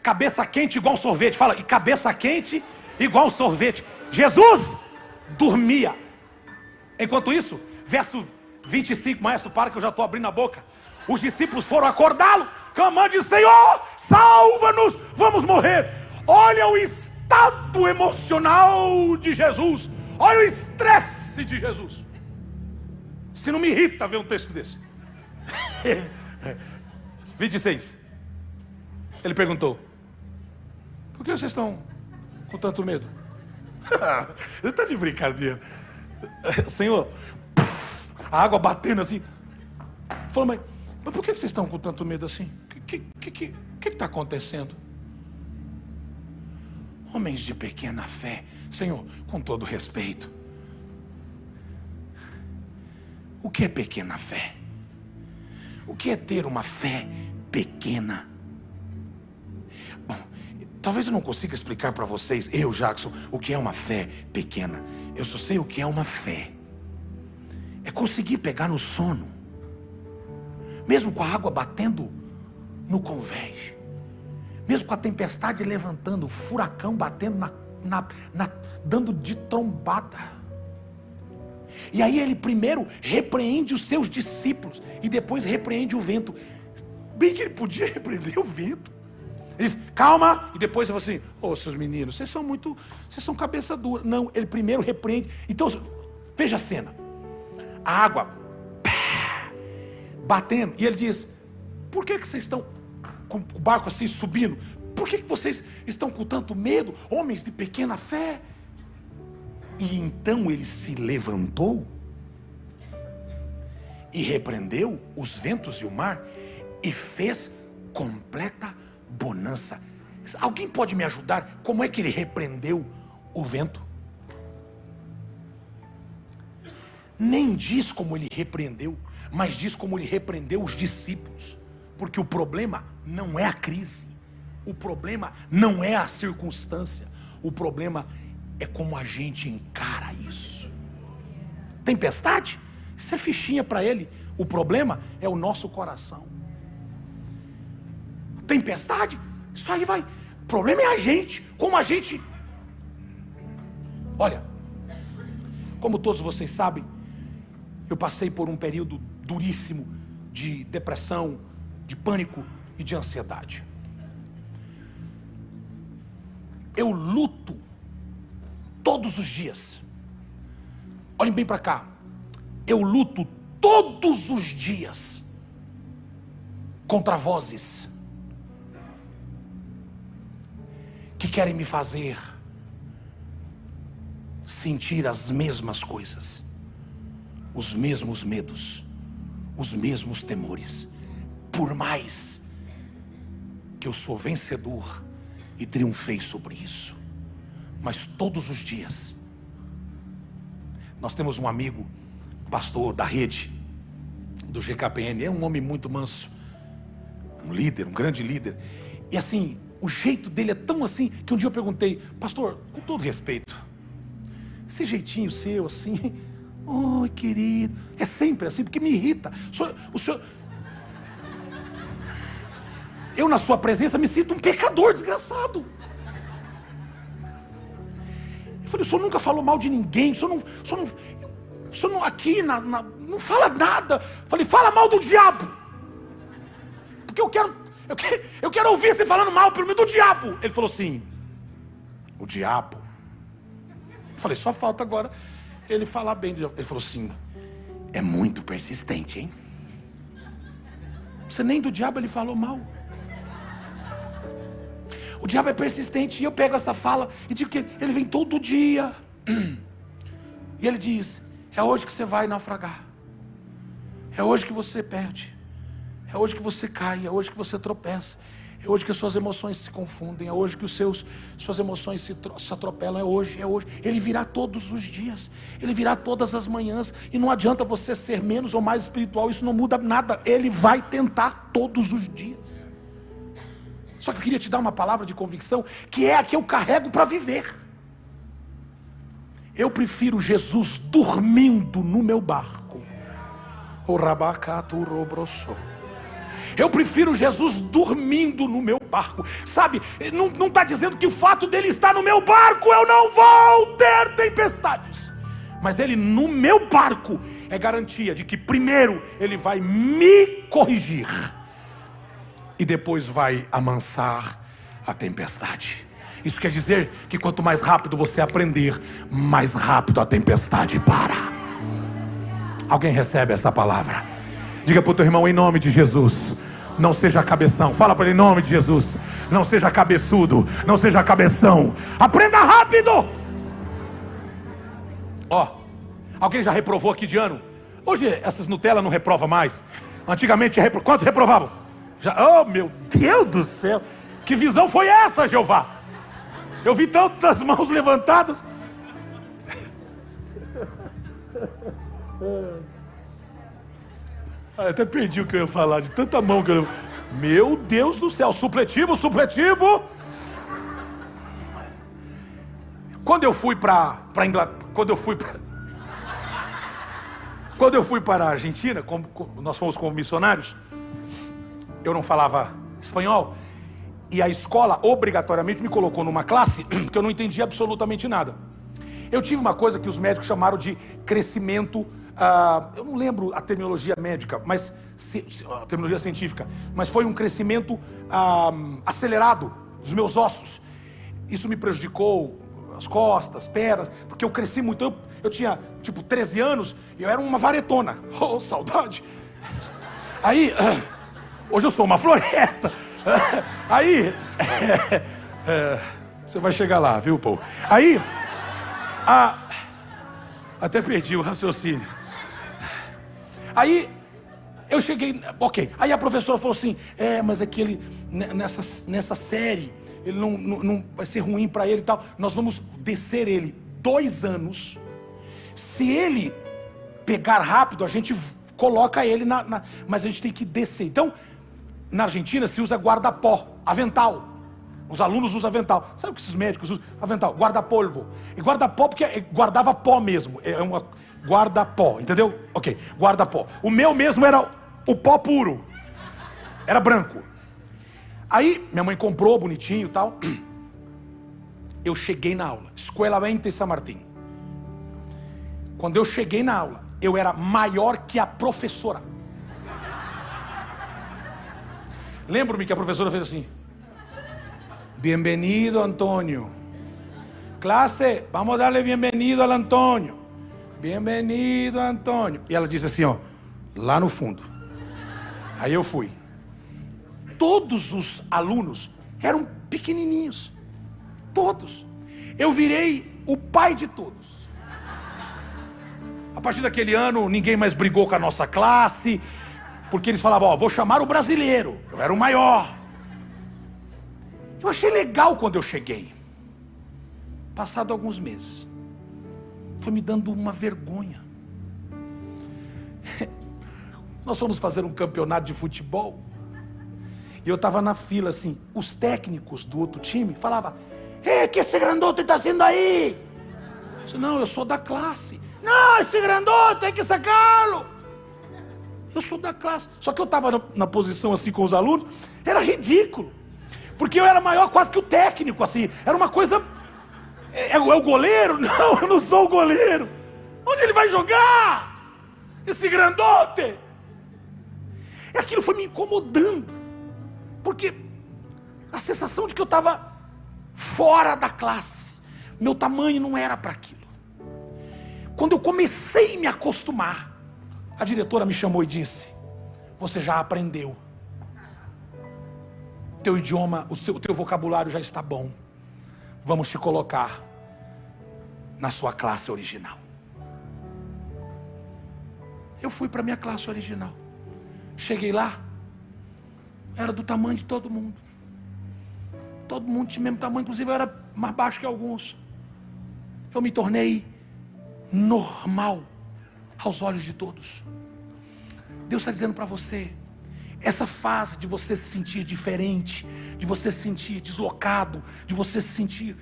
cabeça quente igual sorvete. Fala, e cabeça quente igual sorvete. Jesus dormia. Enquanto isso, verso 25, maestro, para que eu já estou abrindo a boca. Os discípulos foram acordá-lo, clamando de Senhor, salva-nos, vamos morrer. Olha o estado emocional de Jesus. Olha o estresse de Jesus. Se não me irrita ver um texto desse. 26. Ele perguntou, por que vocês estão com tanto medo? Ele está de brincadeira. Senhor, a água batendo assim. Falou, mas por que vocês estão com tanto medo assim? O que está acontecendo? Homens de pequena fé. Senhor, com todo respeito, o que é pequena fé? O que é ter uma fé pequena? Bom, talvez eu não consiga explicar para vocês, Jackson, o que é uma fé pequena. Eu só sei o que é uma fé. É conseguir pegar no sono, mesmo com a água batendo no convés, mesmo com a tempestade levantando, o furacão batendo dando de trombada. E aí ele primeiro repreende os seus discípulos e depois repreende o vento. Bem que ele podia repreender o vento. Ele diz, calma, e depois ele fala assim, seus meninos, vocês são cabeça dura. Não, ele primeiro repreende. Então, veja a cena. A água batendo, e ele diz, por que vocês estão com o barco assim subindo? Por que vocês estão com tanto medo, homens de pequena fé? E então ele se levantou e repreendeu os ventos e o mar e fez completa bonança. Alguém pode me ajudar? Como é que ele repreendeu o vento? Nem diz como ele repreendeu, mas diz como ele repreendeu os discípulos. Porque o problema não é a crise, o problema não é a circunstância, o problema é como a gente encara isso. Tempestade? Isso é fichinha para ele. O problema é o nosso coração. Tempestade? Isso aí vai. O problema é a gente. Como a gente. Olha, como todos vocês sabem, eu passei por um período duríssimo de depressão, de pânico e de ansiedade. Eu luto todos os dias. Olhem bem para cá. Eu luto todos os dias contra vozes que querem me fazer sentir as mesmas coisas, os mesmos medos, os mesmos temores. Por mais que eu sou vencedor e triunfei sobre isso, mas todos os dias. Nós temos um amigo, pastor da rede do GKPN, é um homem muito manso, um líder, um grande líder. E assim, o jeito dele é tão assim, que um dia eu perguntei, pastor, com todo respeito, esse jeitinho seu assim, oi querido, é sempre assim, porque me irrita. O senhor, eu na sua presença me sinto um pecador desgraçado. Eu falei, o senhor nunca falou mal de ninguém, o senhor não aqui não fala nada. Eu falei, fala mal do diabo, porque eu quero ouvir você falando mal pelo menos do diabo. Ele falou assim, o diabo? Eu falei, só falta agora ele falar bem do diabo. Ele falou assim, é muito persistente, hein? Você nem do diabo ele falou mal. O diabo é persistente. E eu pego essa fala e digo que ele vem todo dia. E ele diz, é hoje que você vai naufragar, é hoje que você perde, é hoje que você cai, é hoje que você tropeça, é hoje que as suas emoções se confundem, é hoje que suas emoções se atropelam, é hoje. Ele virá todos os dias, ele virá todas as manhãs. E não adianta você ser menos ou mais espiritual, isso não muda nada. Ele vai tentar todos os dias. Só que eu queria te dar uma palavra de convicção, que é a que eu carrego para viver. Eu prefiro Jesus dormindo no meu barco. Eu prefiro Jesus dormindo no meu barco. Sabe, não está dizendo que o fato dele estar no meu barco, eu não vou ter tempestades. Mas ele no meu barco é garantia de que primeiro ele vai me corrigir e depois vai amansar a tempestade. Isso quer dizer que quanto mais rápido você aprender, mais rápido a tempestade para. Alguém recebe essa palavra? Diga para o teu irmão, em nome de Jesus, não seja cabeção. Fala para ele, em nome de Jesus, não seja cabeçudo, não seja cabeção. Aprenda rápido. Ó, alguém já reprovou aqui de ano? Hoje essas Nutella não reprova mais. Antigamente quantos reprovavam? Já... Oh meu Deus do céu, que visão foi essa, Jeová? Eu vi tantas mãos levantadas. Até perdi o que eu ia falar, de tanta mão que eu... Meu Deus do céu, supletivo. Quando eu fui para Inglaterra, quando eu fui para a Argentina, nós fomos como missionários, eu não falava espanhol, e a escola obrigatoriamente me colocou numa classe que eu não entendia absolutamente nada. Eu tive uma coisa que os médicos chamaram de crescimento, eu não lembro a terminologia médica, mas a terminologia científica, mas foi um crescimento acelerado dos meus ossos. Isso me prejudicou as costas, pernas, porque eu cresci muito. Eu tinha tipo 13 anos e eu era uma varetona. Oh, saudade! Aí, hoje eu sou uma floresta. Aí, você vai chegar lá, viu, povo? Aí, até perdi o raciocínio. Aí, eu cheguei, ok. Aí a professora falou assim, mas é que ele, nessa série, ele não vai ser ruim para ele e tal. Nós vamos descer ele 2 anos. Se ele pegar rápido, a gente coloca ele mas a gente tem que descer. Então, na Argentina se usa guarda-pó, avental. Os alunos usam avental. Sabe o que esses médicos usam? Avental, guarda-polvo. E guarda-pó porque guardava pó mesmo. É uma guarda-pó, entendeu? Ok, guarda-pó. O meu mesmo era o pó puro. Era branco. Aí, minha mãe comprou bonitinho e tal. Eu cheguei na aula. Escola 20 San Martín. Quando eu cheguei na aula, eu era maior que a professora. Lembro-me que a professora fez assim: Bienvenido, Antônio. Classe, vamos darle bienvenido al Antônio. Bienvenido, Antônio. E ela disse assim, ó, lá no fundo. Aí eu fui. Todos os alunos eram pequenininhos. Todos. Eu virei o pai de todos. A partir daquele ano, ninguém mais brigou com a nossa classe, porque eles falavam, ó, vou chamar o brasileiro. Eu era o maior. Eu achei legal quando eu cheguei. Passado alguns meses, foi me dando uma vergonha. Nós fomos fazer um campeonato de futebol. E eu estava na fila assim. Os técnicos do outro time falavam, que esse grandote está fazendo aí? Eu disse, não, eu sou da classe. Não, esse grandote tem que sacá-lo. Eu sou da classe. Só que eu estava na posição assim com os alunos. Era ridículo. Porque eu era maior quase que o técnico, assim. Era uma coisa... É o goleiro? Não, eu não sou o goleiro. Onde ele vai jogar? Esse grandote. E aquilo foi me incomodando. Porque a sensação de que eu estava fora da classe. Meu tamanho não era para aquilo. Quando eu comecei a me acostumar, a diretora me chamou e disse, você já aprendeu. Teu idioma, o teu vocabulário já está bom. Vamos te colocar na sua classe original. Eu fui para a minha classe original. Cheguei lá, era do tamanho de todo mundo. Todo mundo tinha o mesmo tamanho, inclusive eu era mais baixo que alguns. Eu me tornei normal aos olhos de todos. Deus está dizendo para você, essa fase de você se sentir diferente, de você se sentir deslocado, de você se sentir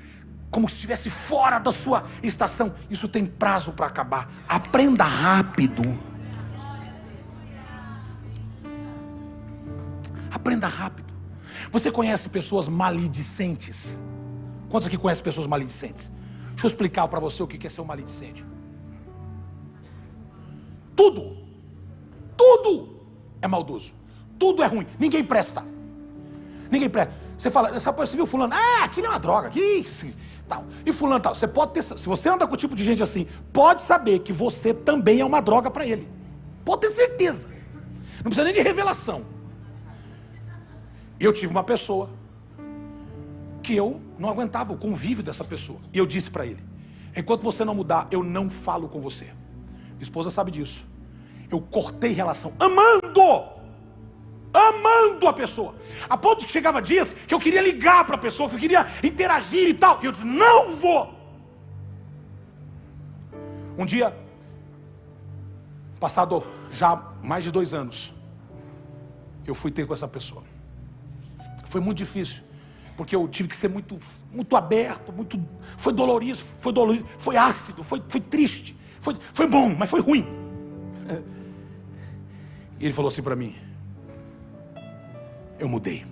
como se estivesse fora da sua estação, isso tem prazo para acabar. Aprenda rápido. Aprenda rápido. Você conhece pessoas maledicentes? Quantos aqui conhecem pessoas maledicentes? Deixa eu explicar para você o que é ser um maledicente. Tudo é maldoso. Tudo é ruim. Ninguém presta. Ninguém presta. Você fala, você viu fulano? Aquilo é uma droga. Tal. E fulano tal. Você pode ter, se você anda com o tipo de gente assim, pode saber que você também é uma droga para ele. Pode ter certeza. Não precisa nem de revelação. Eu tive uma pessoa que eu não aguentava o convívio dessa pessoa. E eu disse para ele: enquanto você não mudar, eu não falo com você. Minha esposa sabe disso. Eu cortei relação, amando a pessoa, a ponto de que chegava dias que eu queria ligar para a pessoa, que eu queria interagir e tal, e eu disse: não vou. Um dia, passado já mais de 2 anos, eu fui ter com essa pessoa. Foi muito difícil, porque eu tive que ser muito aberto, foi dolorido, foi ácido, foi triste, foi bom, mas foi ruim. E ele falou assim para mim: eu mudei,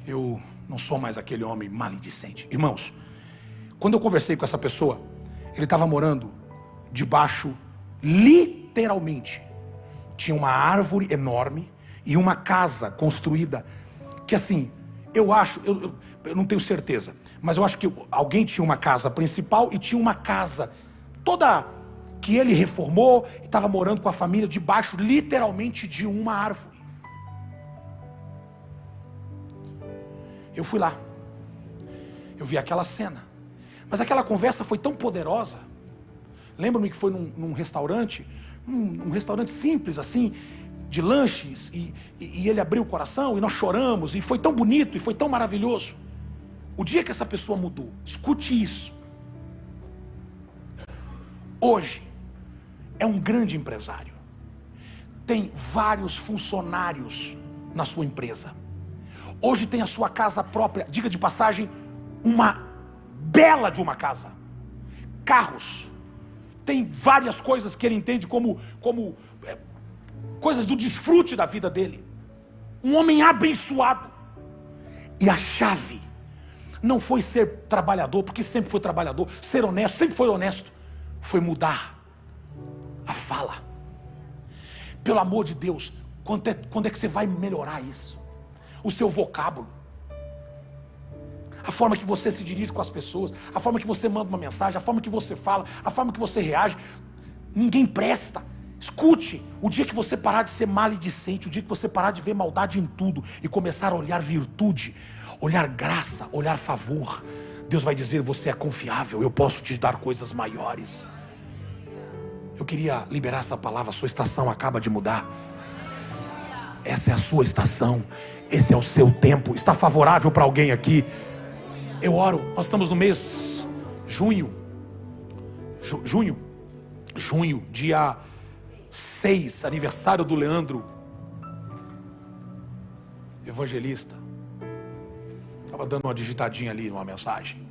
eu não sou mais aquele homem maledicente. Irmãos, quando eu conversei com essa pessoa, ele estava morando debaixo, literalmente, tinha uma árvore enorme e uma casa construída, que assim, eu acho, eu não tenho certeza, mas eu acho que alguém tinha uma casa principal e tinha uma casa toda que ele reformou e estava morando com a família debaixo, literalmente, de uma árvore. Eu fui lá, eu vi aquela cena, mas aquela conversa foi tão poderosa. Lembro-me que foi num restaurante, um restaurante simples assim, de lanches, e ele abriu o coração e nós choramos, e foi tão bonito e foi tão maravilhoso. O dia que essa pessoa mudou, escute isso, hoje é um grande empresário, tem vários funcionários na sua empresa, hoje tem a sua casa própria, diga de passagem, uma bela de uma casa, carros, tem várias coisas que ele entende como coisas do desfrute da vida dele. Um homem abençoado. E a chave não foi ser trabalhador, porque sempre foi trabalhador, ser honesto, sempre foi honesto. Foi mudar a fala. Pelo amor de Deus, quando é que você vai melhorar isso? O seu vocábulo, a forma que você se dirige com as pessoas, a forma que você manda uma mensagem, a forma que você fala, a forma que você reage. Ninguém presta. Escute, o dia que você parar de ser maledicente, o dia que você parar de ver maldade em tudo e começar a olhar virtude, olhar graça, olhar favor, Deus vai dizer: você é confiável, eu posso te dar coisas maiores. Eu queria liberar essa palavra. A sua estação acaba de mudar. Essa é a sua estação, esse é o seu tempo. Está favorável para alguém aqui? Eu oro, nós estamos no mês junho, dia 6, aniversário do Leandro, evangelista. Estava dando uma digitadinha ali numa mensagem.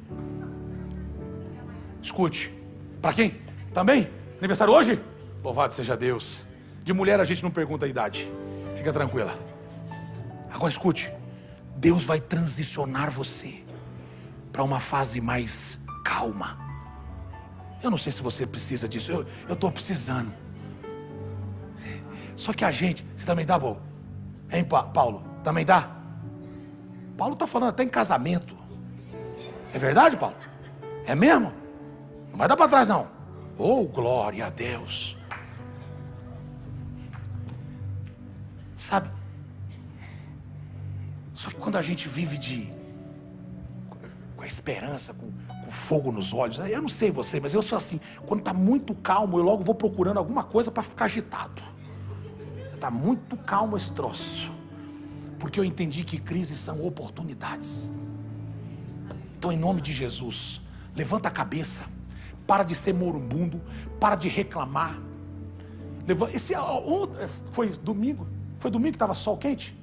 Escute, para quem? Também? Aniversário hoje? Louvado seja Deus. De mulher a gente não pergunta a idade, fica tranquila. Agora escute, Deus vai transicionar você para uma fase mais calma. Eu não sei se você precisa disso, eu estou precisando. Só que a gente, você também dá, bom? Hein, Paulo? Também dá? Paulo está falando até em casamento. É verdade, Paulo? É mesmo? Não vai dar para trás não. Oh, glória a Deus. Sabe? Só que quando a gente vive com a esperança, com fogo nos olhos, eu não sei você, mas eu sou assim, quando está muito calmo, eu logo vou procurando alguma coisa para ficar agitado. Está muito calmo esse troço, porque eu entendi que crises são oportunidades. Então, em nome de Jesus, levanta a cabeça, para de ser moribundo, para de reclamar. Foi domingo? Foi domingo que estava sol quente?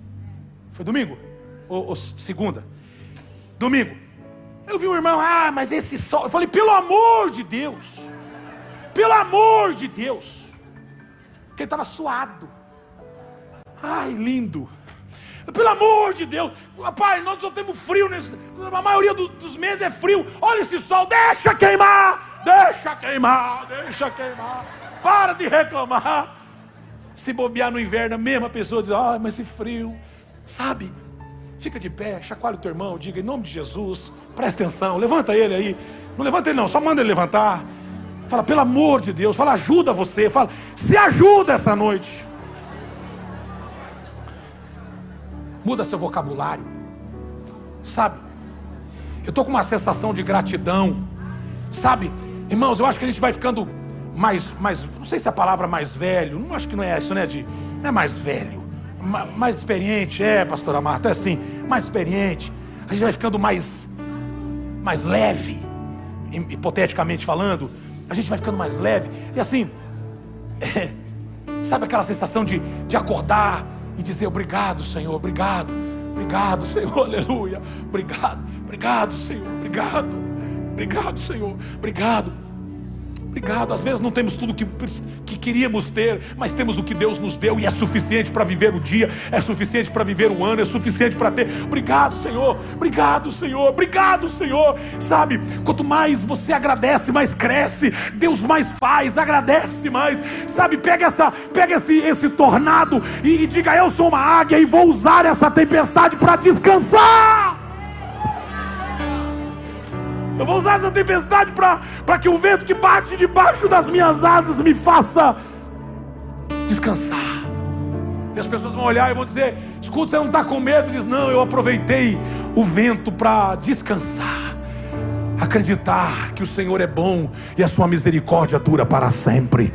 Foi domingo? Ou segunda? Domingo. Eu vi um irmão, mas esse sol. Eu falei, pelo amor de Deus. Pelo amor de Deus. Porque ele estava suado. Ai, lindo. Pelo amor de Deus, rapaz, nós só temos frio, a maioria dos meses é frio. Olha esse sol, deixa queimar, deixa queimar, deixa queimar. Para de reclamar. Se bobear no inverno, a mesma pessoa diz, ah, mas esse frio, sabe? Fica de pé, chacoalha o teu irmão, diga em nome de Jesus, presta atenção, levanta ele aí. Não levanta ele não, só manda ele levantar. Fala, pelo amor de Deus, fala, ajuda você, fala, se ajuda essa noite. Muda seu vocabulário, sabe? Eu estou com uma sensação de gratidão, sabe? Irmãos, eu acho que a gente vai ficando mais, não sei se a palavra mais velho, não acho que não é isso, né? Não é mais velho, mais experiente, pastora Marta, é assim, mais experiente. A gente vai ficando mais leve, hipoteticamente falando, a gente vai ficando mais leve. E assim, sabe aquela sensação de acordar e dizer obrigado, Senhor, obrigado, obrigado, Senhor, aleluia, obrigado, Senhor, obrigado, Senhor, obrigado. Às vezes não temos tudo que queríamos ter, mas temos o que Deus nos deu e é suficiente para viver o dia, é suficiente para viver o ano, é suficiente para ter. Obrigado, Senhor, obrigado, Senhor, obrigado, Senhor. Sabe, quanto mais você agradece, mais cresce, Deus mais faz, agradece mais. Sabe, pega esse tornado e diga, eu sou uma águia e vou usar essa tempestade para descansar. Eu vou usar essa tempestade para que o vento que bate debaixo das minhas asas me faça descansar. E as pessoas vão olhar e vão dizer, escuta, você não está com medo? Diz, não, eu aproveitei o vento para descansar. Acreditar que o Senhor é bom e a sua misericórdia dura para sempre.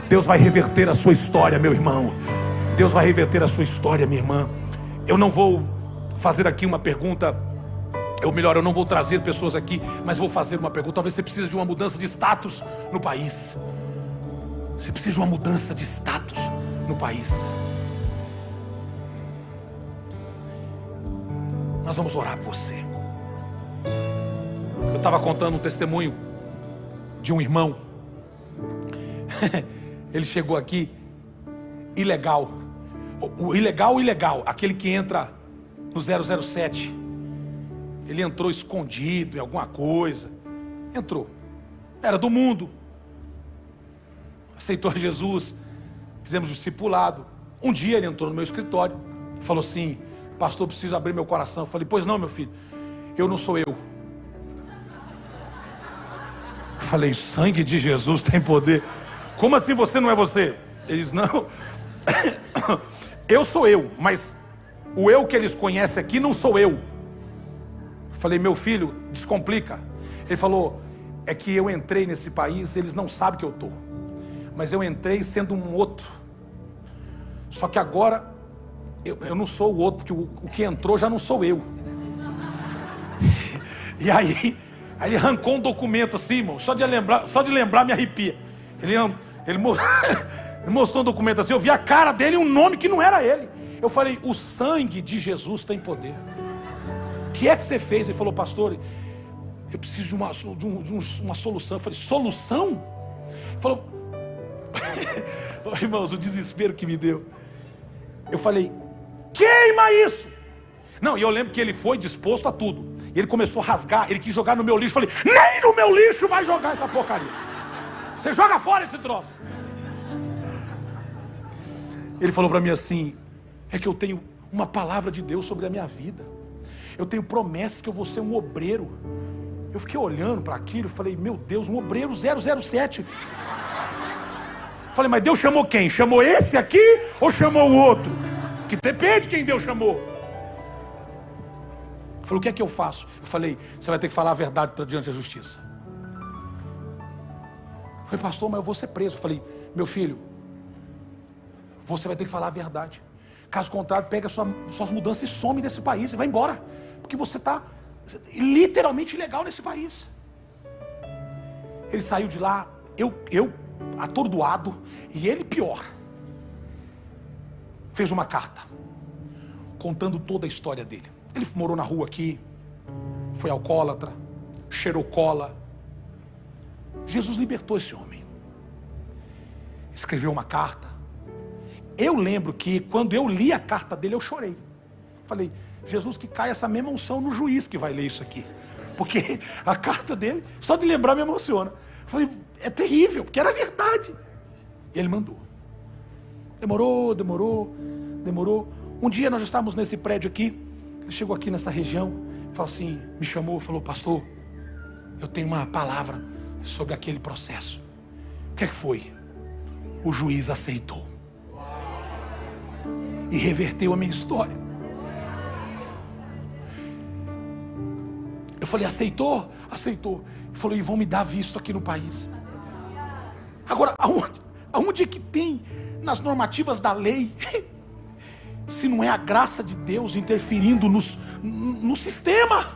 Deus vai reverter a sua história, meu irmão. Deus vai reverter a sua história, minha irmã. Eu não vou fazer aqui uma pergunta, ou melhor, eu não vou trazer pessoas aqui, mas vou fazer uma pergunta. Talvez você precise de uma mudança de status no país. Você precisa de uma mudança de status no país. Nós vamos orar por você. Eu estava contando um testemunho de um irmão. Ele chegou aqui ilegal. O ilegal, aquele que entra no 007. Ele entrou escondido em alguma coisa. Entrou. Era do mundo. Aceitou Jesus. Fizemos discipulado. Um dia ele entrou no meu escritório. Falou assim, pastor, eu preciso abrir meu coração. Eu falei, pois não, meu filho. Eu não sou eu. Eu falei, sangue de Jesus tem poder. Como assim você não é você? Ele diz, não. Eu sou eu, mas o eu que eles conhecem aqui não sou eu. Falei, meu filho, descomplica. Ele falou, é que eu entrei nesse país, eles não sabem que eu estou. Mas eu entrei sendo um outro. Só que agora, eu não sou o outro, porque o que entrou já não sou eu. E aí ele arrancou um documento assim, irmão, só de lembrar me arrepia. Ele mostrou um documento assim, eu vi a cara dele e um nome que não era ele. Eu falei, o sangue de Jesus tem poder. O que é que você fez? Ele falou, pastor, eu preciso de uma solução. Eu falei, solução? Ele falou, irmãos, o desespero que me deu. Eu falei, queima isso. Não, e eu lembro que ele foi disposto a tudo. E ele começou a rasgar, ele quis jogar no meu lixo. Eu falei, nem no meu lixo vai jogar essa porcaria. Você joga fora esse troço. Ele falou para mim assim, é que eu tenho uma palavra de Deus sobre a minha vida. Eu tenho promessas que eu vou ser um obreiro. Eu fiquei olhando para aquilo e falei, meu Deus, um obreiro 007. Falei, mas Deus chamou quem? Chamou esse aqui ou chamou o outro? Que depende quem Deus chamou. Ele falou, o que é que eu faço? Eu falei, você vai ter que falar a verdade diante da justiça. Eu falei, pastor, mas eu vou ser preso. Eu falei, meu filho, você vai ter que falar a verdade. Caso contrário, pega suas mudanças e some desse país e vai embora. Porque você está literalmente ilegal nesse país. Ele saiu de lá, eu atordoado, e ele pior. Fez uma carta contando toda a história dele. Ele morou na rua aqui, foi alcoólatra, cheirou cola. Jesus libertou esse homem. Escreveu uma carta. Eu lembro que quando eu li a carta dele, eu chorei. Falei, Jesus, que caia essa mesma unção no juiz que vai ler isso aqui. Porque a carta dele, só de lembrar me emociona. Falei, é terrível, porque era verdade. E ele mandou. Demorou. Um dia nós já estávamos nesse prédio aqui. Ele chegou aqui nessa região, falou assim, me chamou, falou, pastor, eu tenho uma palavra sobre aquele processo. O que é que foi? O juiz aceitou. E reverteu a minha história. Eu falei, aceitou? Aceitou. Ele falou, e vão me dar visto aqui no país. Agora, aonde é que tem nas normativas da lei, se não é a graça de Deus interferindo no sistema?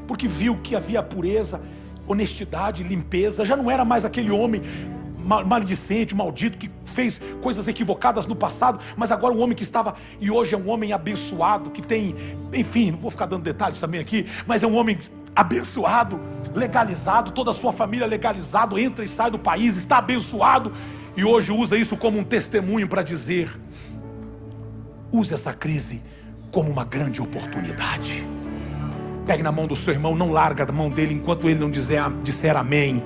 Porque viu que havia pureza, honestidade, limpeza. Já não era mais aquele homem maledicente, maldito, que fez coisas equivocadas no passado, mas agora um homem que estava, e hoje é um homem abençoado, que tem, enfim, não vou ficar dando detalhes também aqui, mas é um homem abençoado, legalizado, toda a sua família legalizado, entra e sai do país, está abençoado, e hoje usa isso como um testemunho para dizer, use essa crise como uma grande oportunidade. Pegue na mão do seu irmão, não larga da mão dele enquanto ele não disser amém.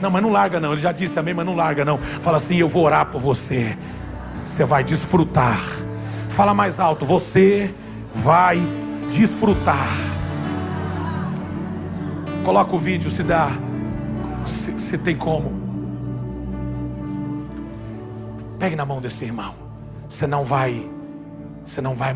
Não, mas não larga não, ele já disse amém, mas não larga não. Fala assim, eu vou orar por você. Você vai desfrutar. Fala mais alto, você vai desfrutar. Coloca o vídeo se dá, se tem como. Pegue na mão desse irmão. Você não vai morrer.